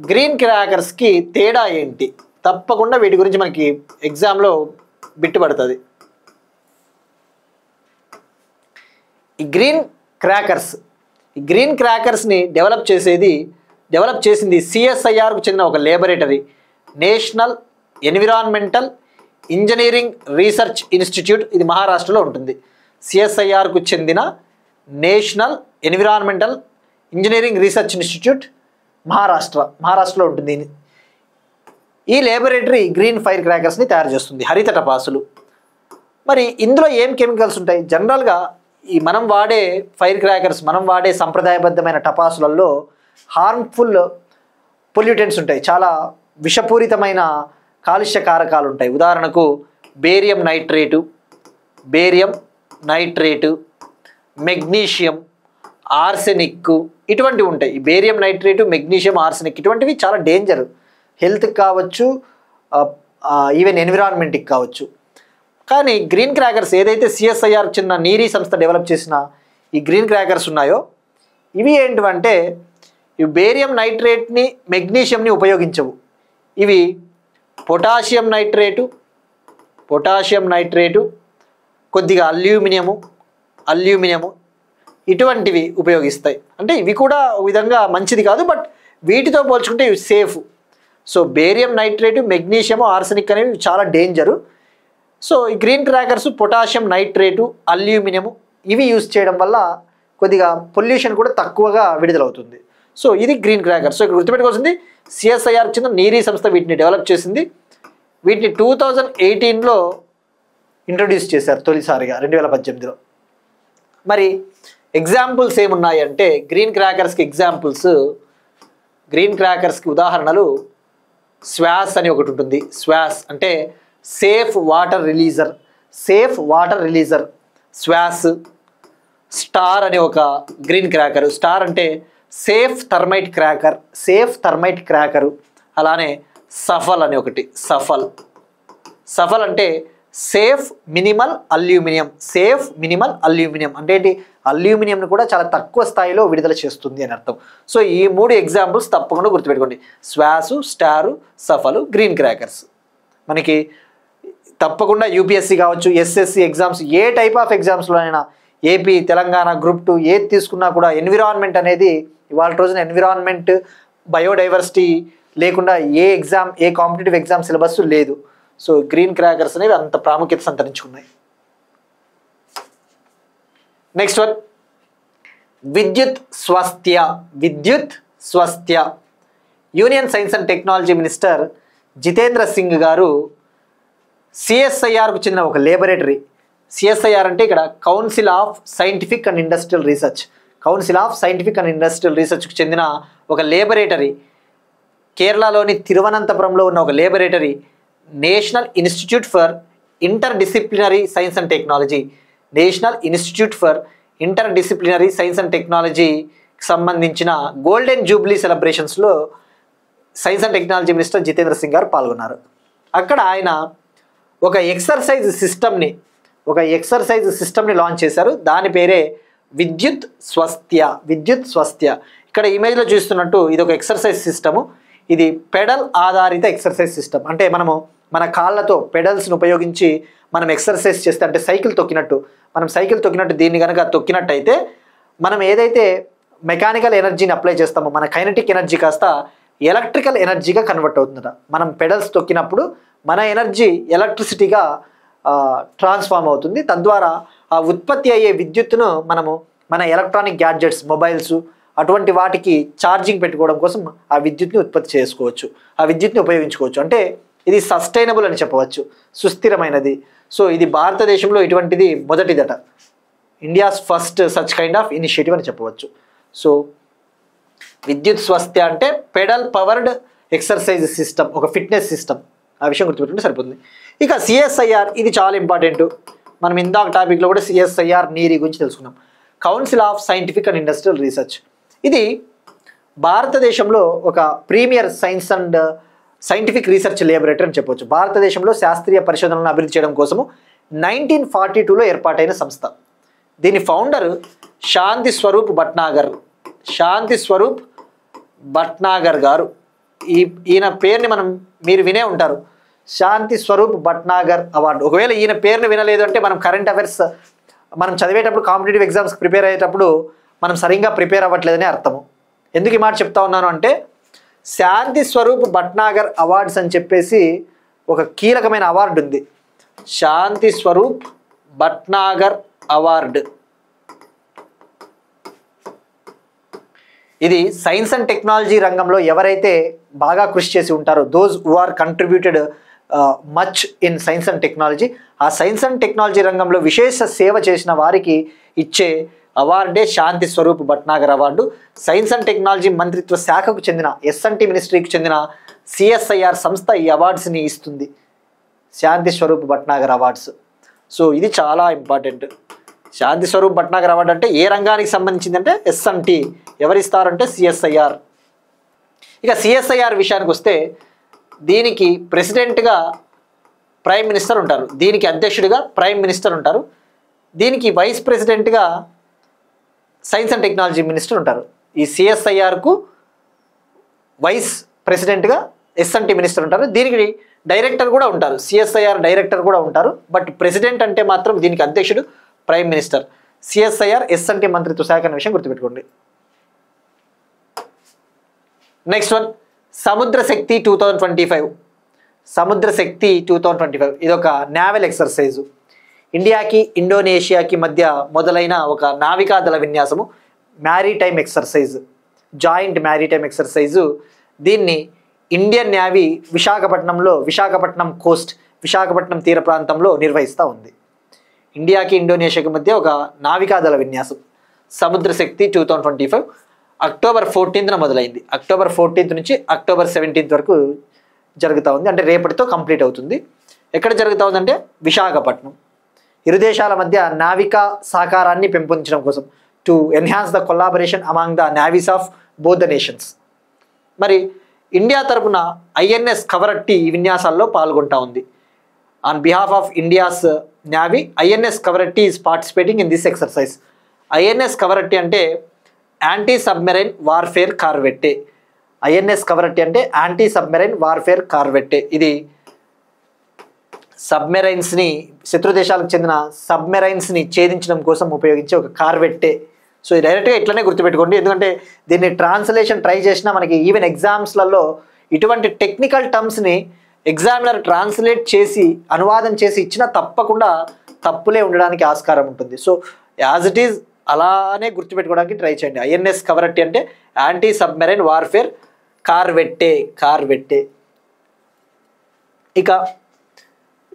గ్రీన్ క్రాకర్స్కి తేడా ఏంటి. తప్పకుండా వీటి గురించి మనకి ఎగ్జామ్లో బిట్టుపడుతుంది. ఈ గ్రీన్ క్రాకర్స్ని డెవలప్ చేసింది సిఎస్ఐఆర్కు చెందిన ఒక laboratory, national environmental engineering research institute. ఇది మహారాష్ట్రలో ఉంటుంది. సిఎస్ఐఆర్కు చెందిన national environmental engineering research institute మహారాష్ట్రలో ఉంటుంది. ఈ లేబొరేటరీ గ్రీన్ ఫైర్ క్రాకర్స్ని తయారు చేస్తుంది, హరిత టపాసులు. మరి ఇందులో ఏం కెమికల్స్ ఉంటాయి? జనరల్గా ఈ మనం వాడే ఫైర్ క్రాకర్స్, మనం వాడే సంప్రదాయబద్ధమైన టపాసులలో హార్మ్ఫుల్ పొల్యూటెంట్స్ ఉంటాయి, చాలా విషపూరితమైన కాలుష్య కారకాలు ఉంటాయి. ఉదాహరణకు బేరియం నైట్రేటు, మెగ్నీషియం, ఆర్సెనిక్ ఇటువంటివి ఉంటాయి. ఈ బేరియం నైట్రేటు, మెగ్నీషియం, ఆర్సెనిక్ ఇటువంటివి చాలా డేంజర్, హెల్త్కి కావచ్చు, ఈవెన్ ఎన్విరాన్మెంట్కి కావచ్చు. కానీ గ్రీన్ క్రాకర్స్ ఏదైతే సిఎస్ఐఆర్ చిన్న నీరీ సంస్థ డెవలప్ చేసిన ఈ గ్రీన్ క్రాకర్స్ ఉన్నాయో ఇవి ఏంటివంటే ఇవి బేరియం నైట్రేట్ని, మెగ్నీషియంని ఉపయోగించవు. ఇవి పొటాషియం నైట్రేటు, కొద్దిగా అల్యూమినియము ఇటువంటివి ఉపయోగిస్తాయి. అంటే ఇవి కూడా ఒక విధంగా మంచిది కాదు, బట్ వీటితో పోల్చుకుంటే ఇవి safe. So barium nitrate, magnesium, arsenic అనేవి చాలా డేంజరు. సో ఈ green crackers potassium nitrate, aluminium ఇవి యూజ్ చేయడం వల్ల కొద్దిగా పొల్యూషన్ కూడా తక్కువగా విడుదలవుతుంది. సో ఇది గ్రీన్ క్రాకర్స్. సో ఇక్కడ గుర్తుపెట్టుకోవాల్సింది సిఎస్ఐఆర్ చిన్న నీరీ సంస్థ వీటిని డెవలప్ చేసింది. వీటిని 2018లో ఇంట్రొడ్యూస్ చేశారు తొలిసారిగా, 2018లో. మరి ఎగ్జాంపుల్స్ ఏమున్నాయి అంటే గ్రీన్ క్రాకర్స్కి ఉదాహరణలు స్వాస్ అని ఒకటి ఉంటుంది. స్వాస్ అంటే సేఫ్ వాటర్ రిలీజర్, స్వాస్. స్టార్ అనే ఒక గ్రీన్ క్రాకర్, స్టార్ అంటే సేఫ్ థర్మైట్ క్రాకరు. అలానే సఫల్ అని ఒకటి, సఫల్ అంటే సేఫ్ మినిమల్ అల్యూమినియం అంటే ఏంటి? అల్యూమినియంను కూడా చాలా తక్కువ స్థాయిలో విడుదల చేస్తుంది అని అర్థం. సో ఈ 3 ఎగ్జాంపుల్స్ తప్పకుండా గుర్తుపెట్టుకోండి. స్వాసు, స్టారు, సఫలు, గ్రీన్ క్రాకర్స్. మనకి తప్పకుండా యూపీఎస్సీ కావచ్చు, SSC exams, A type of ఎగ్జామ్స్లో అయినా, ఏపీ, తెలంగాణ, గ్రూప్ 2 ఏది తీసుకున్నా కూడా ఎన్విరాన్మెంట్ అనేది ఇవాళ రోజున ఎన్విరాన్మెంట్, బయోడైవర్సిటీ లేకుండా ఏ కాంపిటేటివ్ ఎగ్జామ్ సిలబస్ లేదు. సో గ్రీన్ క్రాకర్స్ అనేవి అంత ప్రాముఖ్యత సంతరించుకున్నాయి. Next one, Vidyut Swasthya. Union science and technology minister Jitendra Singh గారు సిఎస్ఐఆర్కు చెందిన ఒక లేబొరేటరీ, సిఎస్ఐఆర్ అంటే ఇక్కడ council of scientific and industrial రీసెర్చ్కు చెందిన ఒక లేబొరేటరీ, కేరళలోని తిరువనంతపురంలో ఉన్న ఒక laboratory, national institute for interdisciplinary science and టెక్నాలజీకి సంబంధించిన గోల్డెన్ జూబ్లీ సెలబ్రేషన్స్లో science and technology minister Jitendra Singh గారు పాల్గొన్నారు. అక్కడ ఆయన ఒక ఎక్సర్సైజ్ సిస్టమ్ని లాంచ్ చేశారు. దాని పేరే విద్యుత్ స్వస్థ్య. ఇక్కడ ఇమేజ్లో చూస్తున్నట్టు ఇది ఒక ఎక్సర్సైజ్ సిస్టము. ఇది పెడల్ ఆధారిత ఎక్సర్సైజ్ సిస్టమ్. అంటే మనము మన కాళ్ళతో పెడల్స్ని ఉపయోగించి మనం ఎక్సర్సైజ్ చేస్తే, అంటే సైకిల్ తొక్కినట్టు దీన్ని కనుక తొక్కినట్టయితే మనం ఏదైతే మెకానికల్ ఎనర్జీని అప్లై చేస్తామో మన కైనెటిక్ ఎనర్జీ కాస్త ఎలక్ట్రికల్ ఎనర్జీగా కన్వర్ట్ అవుతుందట. మనం పెడల్స్ తొక్కినప్పుడు మన ఎనర్జీ ఎలక్ట్రిసిటీగా ట్రాన్స్ఫార్మ్ అవుతుంది. తద్వారా ఆ ఉత్పత్తి అయ్యే విద్యుత్తును మనము మన ఎలక్ట్రానిక్ గ్యాడ్జెట్స్, మొబైల్స్ అటువంటి వాటికి ఛార్జింగ్ పెట్టుకోవడం కోసం ఆ విద్యుత్ని ఉత్పత్తి చేసుకోవచ్చు, ఆ విద్యుత్ని ఉపయోగించుకోవచ్చు. అంటే ఇది సస్టైనబుల్ అని చెప్పవచ్చు, సుస్థిరమైనది. సో ఇది భారతదేశంలో ఇటువంటిది మొదటిదట, India's first such kind of initiative అని చెప్పవచ్చు. సో విద్యుత్ స్వస్థ్య అంటే పెడల్ పవర్డ్ ఎక్సర్సైజ్ సిస్టమ్, ఒక ఫిట్నెస్ సిస్టమ్. ఆ విషయం గుర్తుపెట్టుకుంటే సరిపోతుంది. ఇక సిఎస్ఐఆర్, ఇది చాలా ఇంపార్టెంట్. మనం ఇందాక టాపిక్లో కూడా సిఎస్ఐఆర్ నీరి గురించి తెలుసుకున్నాం. Council of scientific and industrial research. ఇది భారతదేశంలో ఒక premier science and scientific research laboratory అని చెప్పవచ్చు. భారతదేశంలో శాస్త్రీయ పరిశోధనలను అభివృద్ధి చేయడం కోసము 1942లో ఏర్పాటైన సంస్థ. దీని ఫౌండర్ శాంతి స్వరూప్ భట్నాగర్ గారు. ఈయన పేరుని మీరు వినే ఉంటారు, శాంతి స్వరూప్ భట్నాగర్ అవార్డు. ఒకవేళ ఈయన పేరుని వినలేదు అంటే మనం కరెంట్ అఫైర్స్ మనం చదివేటప్పుడు, కాంపిటేటివ్ ఎగ్జామ్స్కి ప్రిపేర్ అయ్యేటప్పుడు మనం సరిగ్గా ప్రిపేర్ అవ్వట్లేదని అర్థము. ఎందుకు ఈ మాట చెప్తా ఉన్నాను అంటే, శాంతి స్వరూప్ భట్నాగర్ అవార్డ్స్ అని చెప్పేసి ఒక కీలకమైన అవార్డు ఉంది, శాంతి స్వరూప్ భట్నాగర్ అవార్డు. ఇది సైన్స్ అండ్ టెక్నాలజీ రంగంలో ఎవరైతే బాగా కృషి చేసి ఉంటారో, those who are contributed much in science and technology, ఆ సైన్స్ అండ్ టెక్నాలజీ రంగంలో విశేష సేవ చేసిన వారికి ఇచ్చే అవార్డే Shanti Swarup Bhatnagar award. Science and technology మంత్రిత్వ శాఖకు చెందిన ఎస్ఎన్టీ మినిస్ట్రీకి చెందిన సిఎస్ఐఆర్ సంస్థ ఈ అవార్డ్స్ని ఇస్తుంది, శాంతి స్వరూప్ భట్నాగర్ అవార్డ్స్. సో ఇది చాలా ఇంపార్టెంట్. శాంతి స్వరూప్ భట్నాగర్ అవార్డు అంటే ఏ రంగానికి సంబంధించిందంటే ఎస్ఎన్టీ, ఎవరిస్తారంటే సిఎస్ఐఆర్. ఇక సిఎస్ఐఆర్ విషయానికి వస్తే, దీనికి ప్రెసిడెంట్గా ప్రైమ్ మినిస్టర్ ఉంటారు, దీనికి అధ్యక్షుడిగా ప్రైమ్ మినిస్టర్ ఉంటారు, దీనికి వైస్ ప్రెసిడెంట్గా సైన్స్ అండ్ టెక్నాలజీ మినిస్టర్ ఉంటారు. ఈ సిఎస్ఐఆర్కు వైస్ ప్రెసిడెంట్గా ఎస్ఎన్టీ మినిస్టర్ ఉంటారు, దీనికి డైరెక్టర్ కూడా ఉంటారు, సిఎస్ఐఆర్ డైరెక్టర్ కూడా ఉంటారు. బట్ ప్రెసిడెంట్ అంటే మాత్రం దీనికి అధ్యక్షుడు ప్రైమ్ మినిస్టర్. సిఎస్ఐఆర్ ఎస్ఎన్టీ మంత్రిత్వ శాఖ అనే విషయం గుర్తుపెట్టుకోండి. నెక్స్ట్ వన్, సముద్ర శక్తి 2025. సముద్ర శక్తి 2025 ఇది ఒక నావల్ ఎక్సర్సైజు. ఇండియాకి ఇండోనేషియాకి మధ్య మొదలైన ఒక నావికాదళ విన్యాసము, maritime exercise, joint maritime exercise. దీన్ని Indian navy Visakhapatnam coast, Visakhapatnam తీర ప్రాంతంలో నిర్వహిస్తూ ఉంది. ఇండియాకి ఇండోనేషియాకి మధ్య ఒక నావికాదళ విన్యాసం సముద్ర శక్తి 2025 అక్టోబర్ 14న మొదలైంది. అక్టోబర్ 14 నుంచి అక్టోబర్ 17 వరకు జరుగుతూ ఉంది, అంటే రేపటితో కంప్లీట్ అవుతుంది. ఎక్కడ జరుగుతూ ఉందంటే విశాఖపట్నం. ఇరు దేశాల మధ్య నావికా సహకారాన్ని పెంపొందించడం కోసం, to enhance the collaboration among the navies of both the nations. మరి ఇండియా తరపున ఐఎన్ఎస్ కవరట్టి ఈ విన్యాసాల్లో పాల్గొంటా ఉంది. On behalf of India's navy, INS Kavaratti is participating in this exercise. INS Kavaratti అంటే anti submarine warfare corvette. INS Kavaratti అంటే యాంటీ సబ్మెరైన్ వార్ఫేర్ కార్వెట్టే. ఇది సబ్మెరైన్స్ని, శత్రు దేశాలకు చెందిన సబ్మెరైన్స్ని ఛేదించడం కోసం ఉపయోగించే ఒక కార్వెట్టే. సో ఇది డైరెక్ట్గా ఇట్లనే గుర్తుపెట్టుకోండి, ఎందుకంటే దీన్ని ట్రాన్స్లేషన్ ట్రై చేసినా మనకి ఈవెన్ ఎగ్జామ్స్లలో ఇటువంటి టెక్నికల్ టర్మ్స్ని ఎగ్జామినర్ ట్రాన్స్లేట్ చేసి అనువాదం చేసి ఇచ్చినా తప్పకుండా తప్పులే ఉండడానికి ఆస్కారం ఉంటుంది. సో యాజ్ ఇట్ ఈజ్ అలానే గుర్తుపెట్టుకోవడానికి ట్రై చేయండి. ఐఎన్ఎస్ కవరట్టి అంటే యాంటీ సబ్మెరైన్ వార్ఫేర్ కార్వెట్టే. ఇక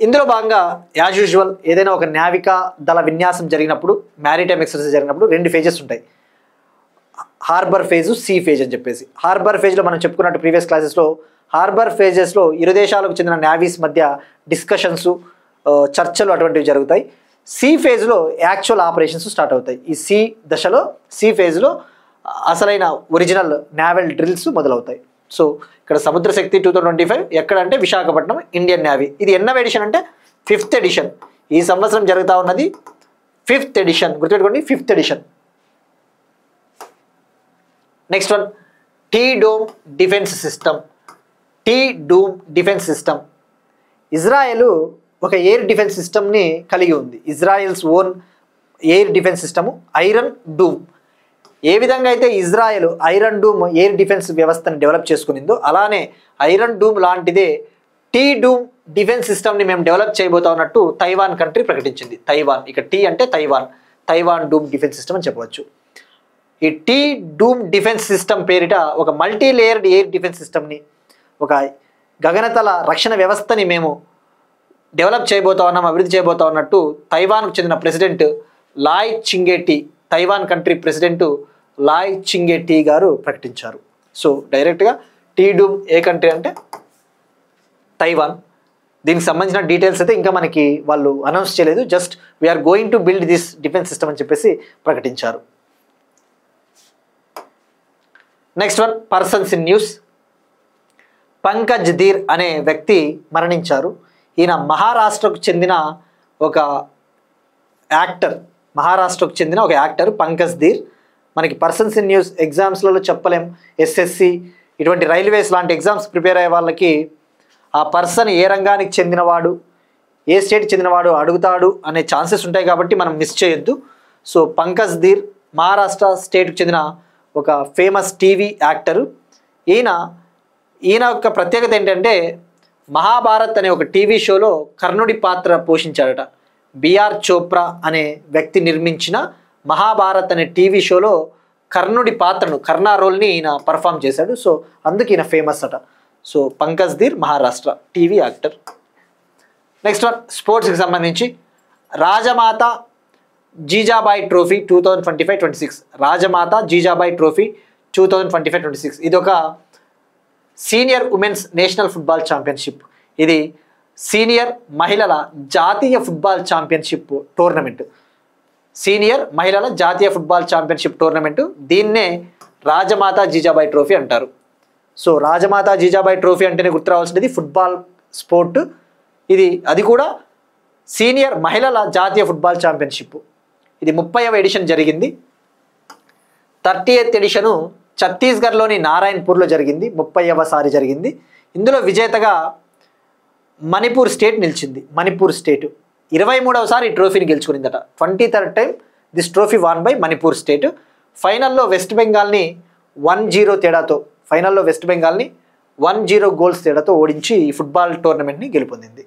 ఇందులో భాగంగా యాజ్ యూజువల్ ఏదైనా ఒక నావికా దళ విన్యాసం జరిగినప్పుడు, మ్యారిటైమ్ ఎక్సర్సైజ్ జరిగినప్పుడు 2 ఫేజెస్ ఉంటాయి, హార్బర్ ఫేజు, సీ ఫేజ్ అని చెప్పేసి. హార్బర్ ఫేజ్లో మనం చెప్పుకున్నట్టు ప్రీవియస్ క్లాసెస్లో, హార్బర్ ఫేజెస్లో ఇరు దేశాలకు చెందిన నేవీస్ మధ్య డిస్కషన్స్, చర్చలు అటువంటివి జరుగుతాయి. సి ఫేజ్లో యాక్చువల్ ఆపరేషన్స్ స్టార్ట్ అవుతాయి. ఈ సి దశలో, సి ఫేజ్లో అసలైన ఒరిజినల్ నావల్ డ్రిల్స్ మొదలవుతాయి. సో ఇక్కడ సముద్ర శక్తి 2025 ఎక్కడంటే విశాఖపట్నం, ఇండియన్ నేవీ. ఇది ఎన్నవ ఎడిషన్ అంటే 5th ఎడిషన్. ఈ సంవత్సరం జరుగుతూ ఉన్నది 5th ఎడిషన్, గుర్తుపెట్టుకోండి 5th edition. Next one, T dome defence system. Israel ఒక ఎయిర్ డిఫెన్స్ సిస్టమ్ని కలిగి ఉంది. Israel's own air defence system iron dome. ఏ విధంగా అయితే Israel iron dome air defence వ్యవస్థను డెవలప్ చేసుకునిందో అలానే ఐరన్ డూమ్ లాంటిదే టీ డూమ్ డిఫెన్స్ సిస్టమ్ని మేము డెవలప్ చేయబోతా ఉన్నట్టు తైవాన్ కంట్రీ ప్రకటించింది. తైవాన్, ఇక టీ అంటే తైవాన్ డూమ్ డిఫెన్స్ సిస్టమ్ అని చెప్పవచ్చు. ఈ టీ డూమ్ డిఫెన్స్ సిస్టమ్ పేరిట ఒక మల్టీ లేయర్డ్ ఎయిర్ డిఫెన్స్ సిస్టమ్ని, ఒక గగనతల రక్షణ వ్యవస్థని మేము డెవలప్ చేయబోతా ఉన్నాం, అభివృద్ధి చేయబోతా ఉన్నట్టు తైవాన్కు చెందిన president Lai Ching te, Taiwan country president Lai Ching te గారు ప్రకటించారు. సో డైరెక్ట్గా టీ డూమ్ ఏ కంట్రీ అంటే తైవాన్. దీనికి సంబంధించిన డీటెయిల్స్ అయితే ఇంకా మనకి వాళ్ళు అనౌన్స్ చేయలేదు. Just we're going to build this defence system అని చెప్పేసి ప్రకటించారు. Next one, persons in news. Pankaj Dheer అనే వ్యక్తి మరణించారు. ఈయన మహారాష్ట్రకు చెందిన ఒక యాక్టర్ పంకజ్ ధీర్. మనకి పర్సన్స్ ఇన్ న్యూస్ ఎగ్జామ్స్లలో చెప్పలేం. ఎస్ఎస్సి ఇటువంటి రైల్వేస్ లాంటి ఎగ్జామ్స్ ప్రిపేర్ అయ్యే వాళ్ళకి ఆ పర్సన్ ఏ రంగానికి చెందినవాడు, ఏ స్టేట్కి చెందినవాడు అడుగుతాడు అనే ఛాన్సెస్ ఉంటాయి కాబట్టి మనం మిస్ చేయొద్దు. సో పంకజ్ ధీర్ మహారాష్ట్ర స్టేట్కి చెందిన ఒక ఫేమస్ టీవీ యాక్టరు. ఈయన యొక్క ప్రత్యేకత ఏంటంటే మహాభారత్ అనే ఒక టీవీ షోలో కర్ణుడి పాత్ర పోషించాడట. బిఆర్ చోప్రా అనే వ్యక్తి నిర్మించిన మహాభారత్ అనే టీవీ షోలో కర్ణా రోల్ని ఈయన పర్ఫామ్ చేశాడు. సో అందుకు ఈయన ఫేమస్ అట. So Pankaj Dheer Maharashtra TV actor. Next one, స్పోర్ట్స్కి సంబంధించి రాజమాత జీజాబాయి ట్రోఫీ 2025-26. రాజమాత జీజాబాయి ట్రోఫీ 2025-26 ఇది ఒక senior women's national football championship. ఇది సీనియర్ మహిళల జాతీయ ఫుట్బాల్ ఛాంపియన్షిప్ టోర్నమెంట్. దీన్నే రాజమాత జీజాబాయి ట్రోఫీ అంటారు. సో రాజమాత జీజాబాయి ట్రోఫీ అంటేనే గుర్తు రావాల్సినది ఫుట్బాల్ స్పోర్ట్. అది కూడా సీనియర్ మహిళల జాతీయ ఫుట్బాల్ ఛాంపియన్షిప్. ఇది 30వ ఎడిషన్ జరిగింది. 30th ఎడిషను ఛత్తీస్గఢ్లోని నారాయణపూర్లో జరిగింది. 30వసారి జరిగింది. ఇందులో విజేతగా మణిపూర్ స్టేట్ నిలిచింది. మణిపూర్ స్టేట్ 23వసారి ఈ ట్రోఫీని గెలుచుకునిందట. 23rd time this trophy won by Manipur state. ఫైనల్లో వెస్ట్ బెంగాల్ని 1-0 తేడాతో 1-0 గోల్స్ తేడాతో ఓడించి ఈ ఫుట్బాల్ టోర్నమెంట్ని గెలుపొందింది.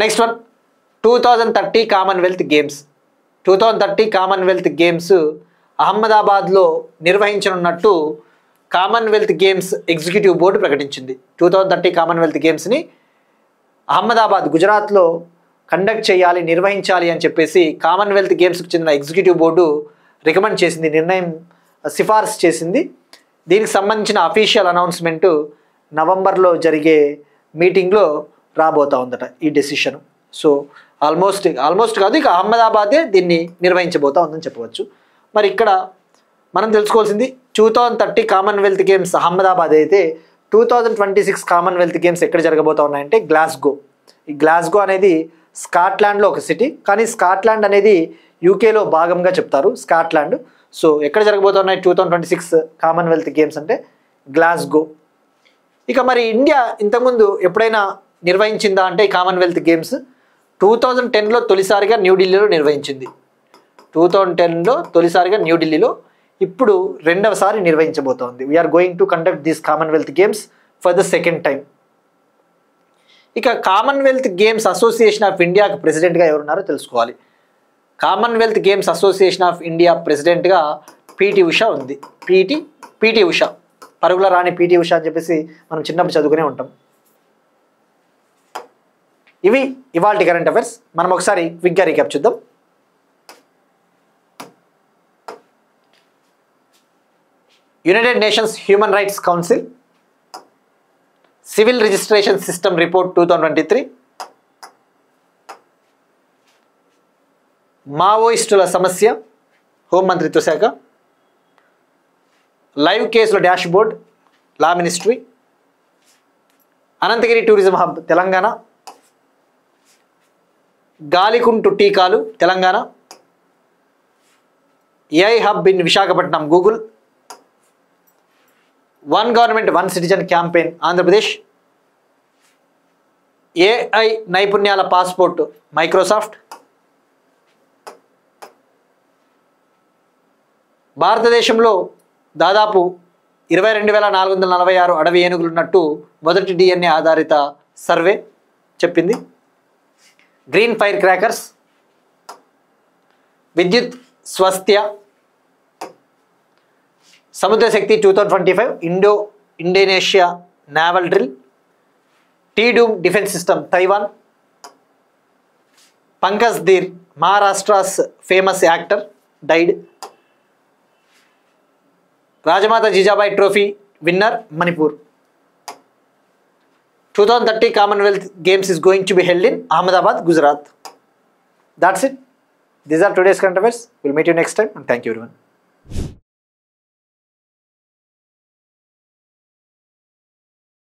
Next one, 2030 Commonwealth Games. 2030 Commonwealth Games అహ్మదాబాద్లో నిర్వహించనున్నట్టు కామన్వెల్త్ గేమ్స్ ఎగ్జిక్యూటివ్ బోర్డు ప్రకటించింది. 2030 కామన్వెల్త్ గేమ్స్ని అహ్మదాబాద్ గుజరాత్లో కండక్ట్ చేయాలి, నిర్వహించాలి అని చెప్పేసి కామన్వెల్త్ గేమ్స్కి చెందిన ఎగ్జిక్యూటివ్ బోర్డు రికమెండ్ చేసింది, సిఫార్సు చేసింది. దీనికి సంబంధించిన అఫీషియల్ అనౌన్స్మెంట్ నవంబర్లో జరిగే మీటింగ్లో రాబోతా ఉందట ఈ డెసిషన్. సో ఆల్మోస్ట్ కాదు, ఇక అహ్మదాబాదే దీన్ని నిర్వహించబోతా ఉందని చెప్పవచ్చు. మరి ఇక్కడ మనం తెలుసుకోవాల్సింది 2030 కామన్వెల్త్ గేమ్స్ అహ్మదాబాద్ అయితే 2026 కామన్వెల్త్ గేమ్స్ ఎక్కడ జరగబోతా ఉన్నాయంటే గ్లాస్గో. ఈ గ్లాస్గో అనేది స్కాట్లాండ్లో ఒక సిటీ, కానీ స్కాట్లాండ్ అనేది యూకేలో భాగంగా చెప్తారు స్కాట్లాండ్. సో ఎక్కడ జరగబోతున్నాయి 2026 కామన్వెల్త్ గేమ్స్ అంటే గ్లాస్గో. ఇక మరి ఇండియా ఇంతకుముందు ఎప్పుడైనా నిర్వహించిందా అంటే ఈ కామన్వెల్త్ గేమ్స్ 2010లో తొలిసారిగా న్యూఢిల్లీలో నిర్వహించింది. 2010లో తొలిసారిగా న్యూఢిల్లీలో, ఇప్పుడు రెండవసారి నిర్వహించబోతోంది. We are going to conduct these Commonwealth Games for the second time. ఇక కామన్వెల్త్ గేమ్స్ అసోసియేషన్ ఆఫ్ ఇండియాకి ప్రెసిడెంట్గా ఎవరున్నారో తెలుసుకోవాలి. Commonwealth Games Association of India ప్రెసిడెంట్గా పీటీ ఉషా ఉంది. పీటీ ఉషా, పరుగుల రాణి పీటీ ఉషా అని చెప్పేసి మనం చిన్నప్పుడు చదువుకునే ఉంటాం. ఇవి ఇవాల్టి కరెంట్ అఫైర్స్. మనం ఒకసారి క్విక్గా రీక్యాప్ చూద్దాం. United nations human Rights Council civil registration system report 2023, మావోయిస్టుల సమస్య హోంమంత్రిత్వ శాఖ, లైవ్ కేసుల dashboard law ministry, Anantagiri tourism hub Telangana, గాలికుంటు టీకాలు Telangana, AI hub in Visakhapatnam Google, one government one citizen campaign Andhra Pradesh, AI నైపుణ్యాల పాస్పోర్ట్ మైక్రోసాఫ్ట్. భారతదేశంలో దాదాపు 22,446 అడవి ఏనుగులున్నట్టు మొదటి DNA ఆధారిత సర్వే చెప్పింది. గ్రీన్ ఫైర్ క్రాకర్స్, విద్యుత్ స్వస్థ్య, Samudra Shakti 2025, Indonesia naval drill, T Dome defence system Taiwan, Pankaj Dheer Maharashtra's famous actor died, Rajmata Jijabai trophy winner Manipur. 2030 Commonwealth Games is going to be held in Ahmedabad, Gujarat. That's it. These are today's current affairs. We'll meet you next time and thank you everyone.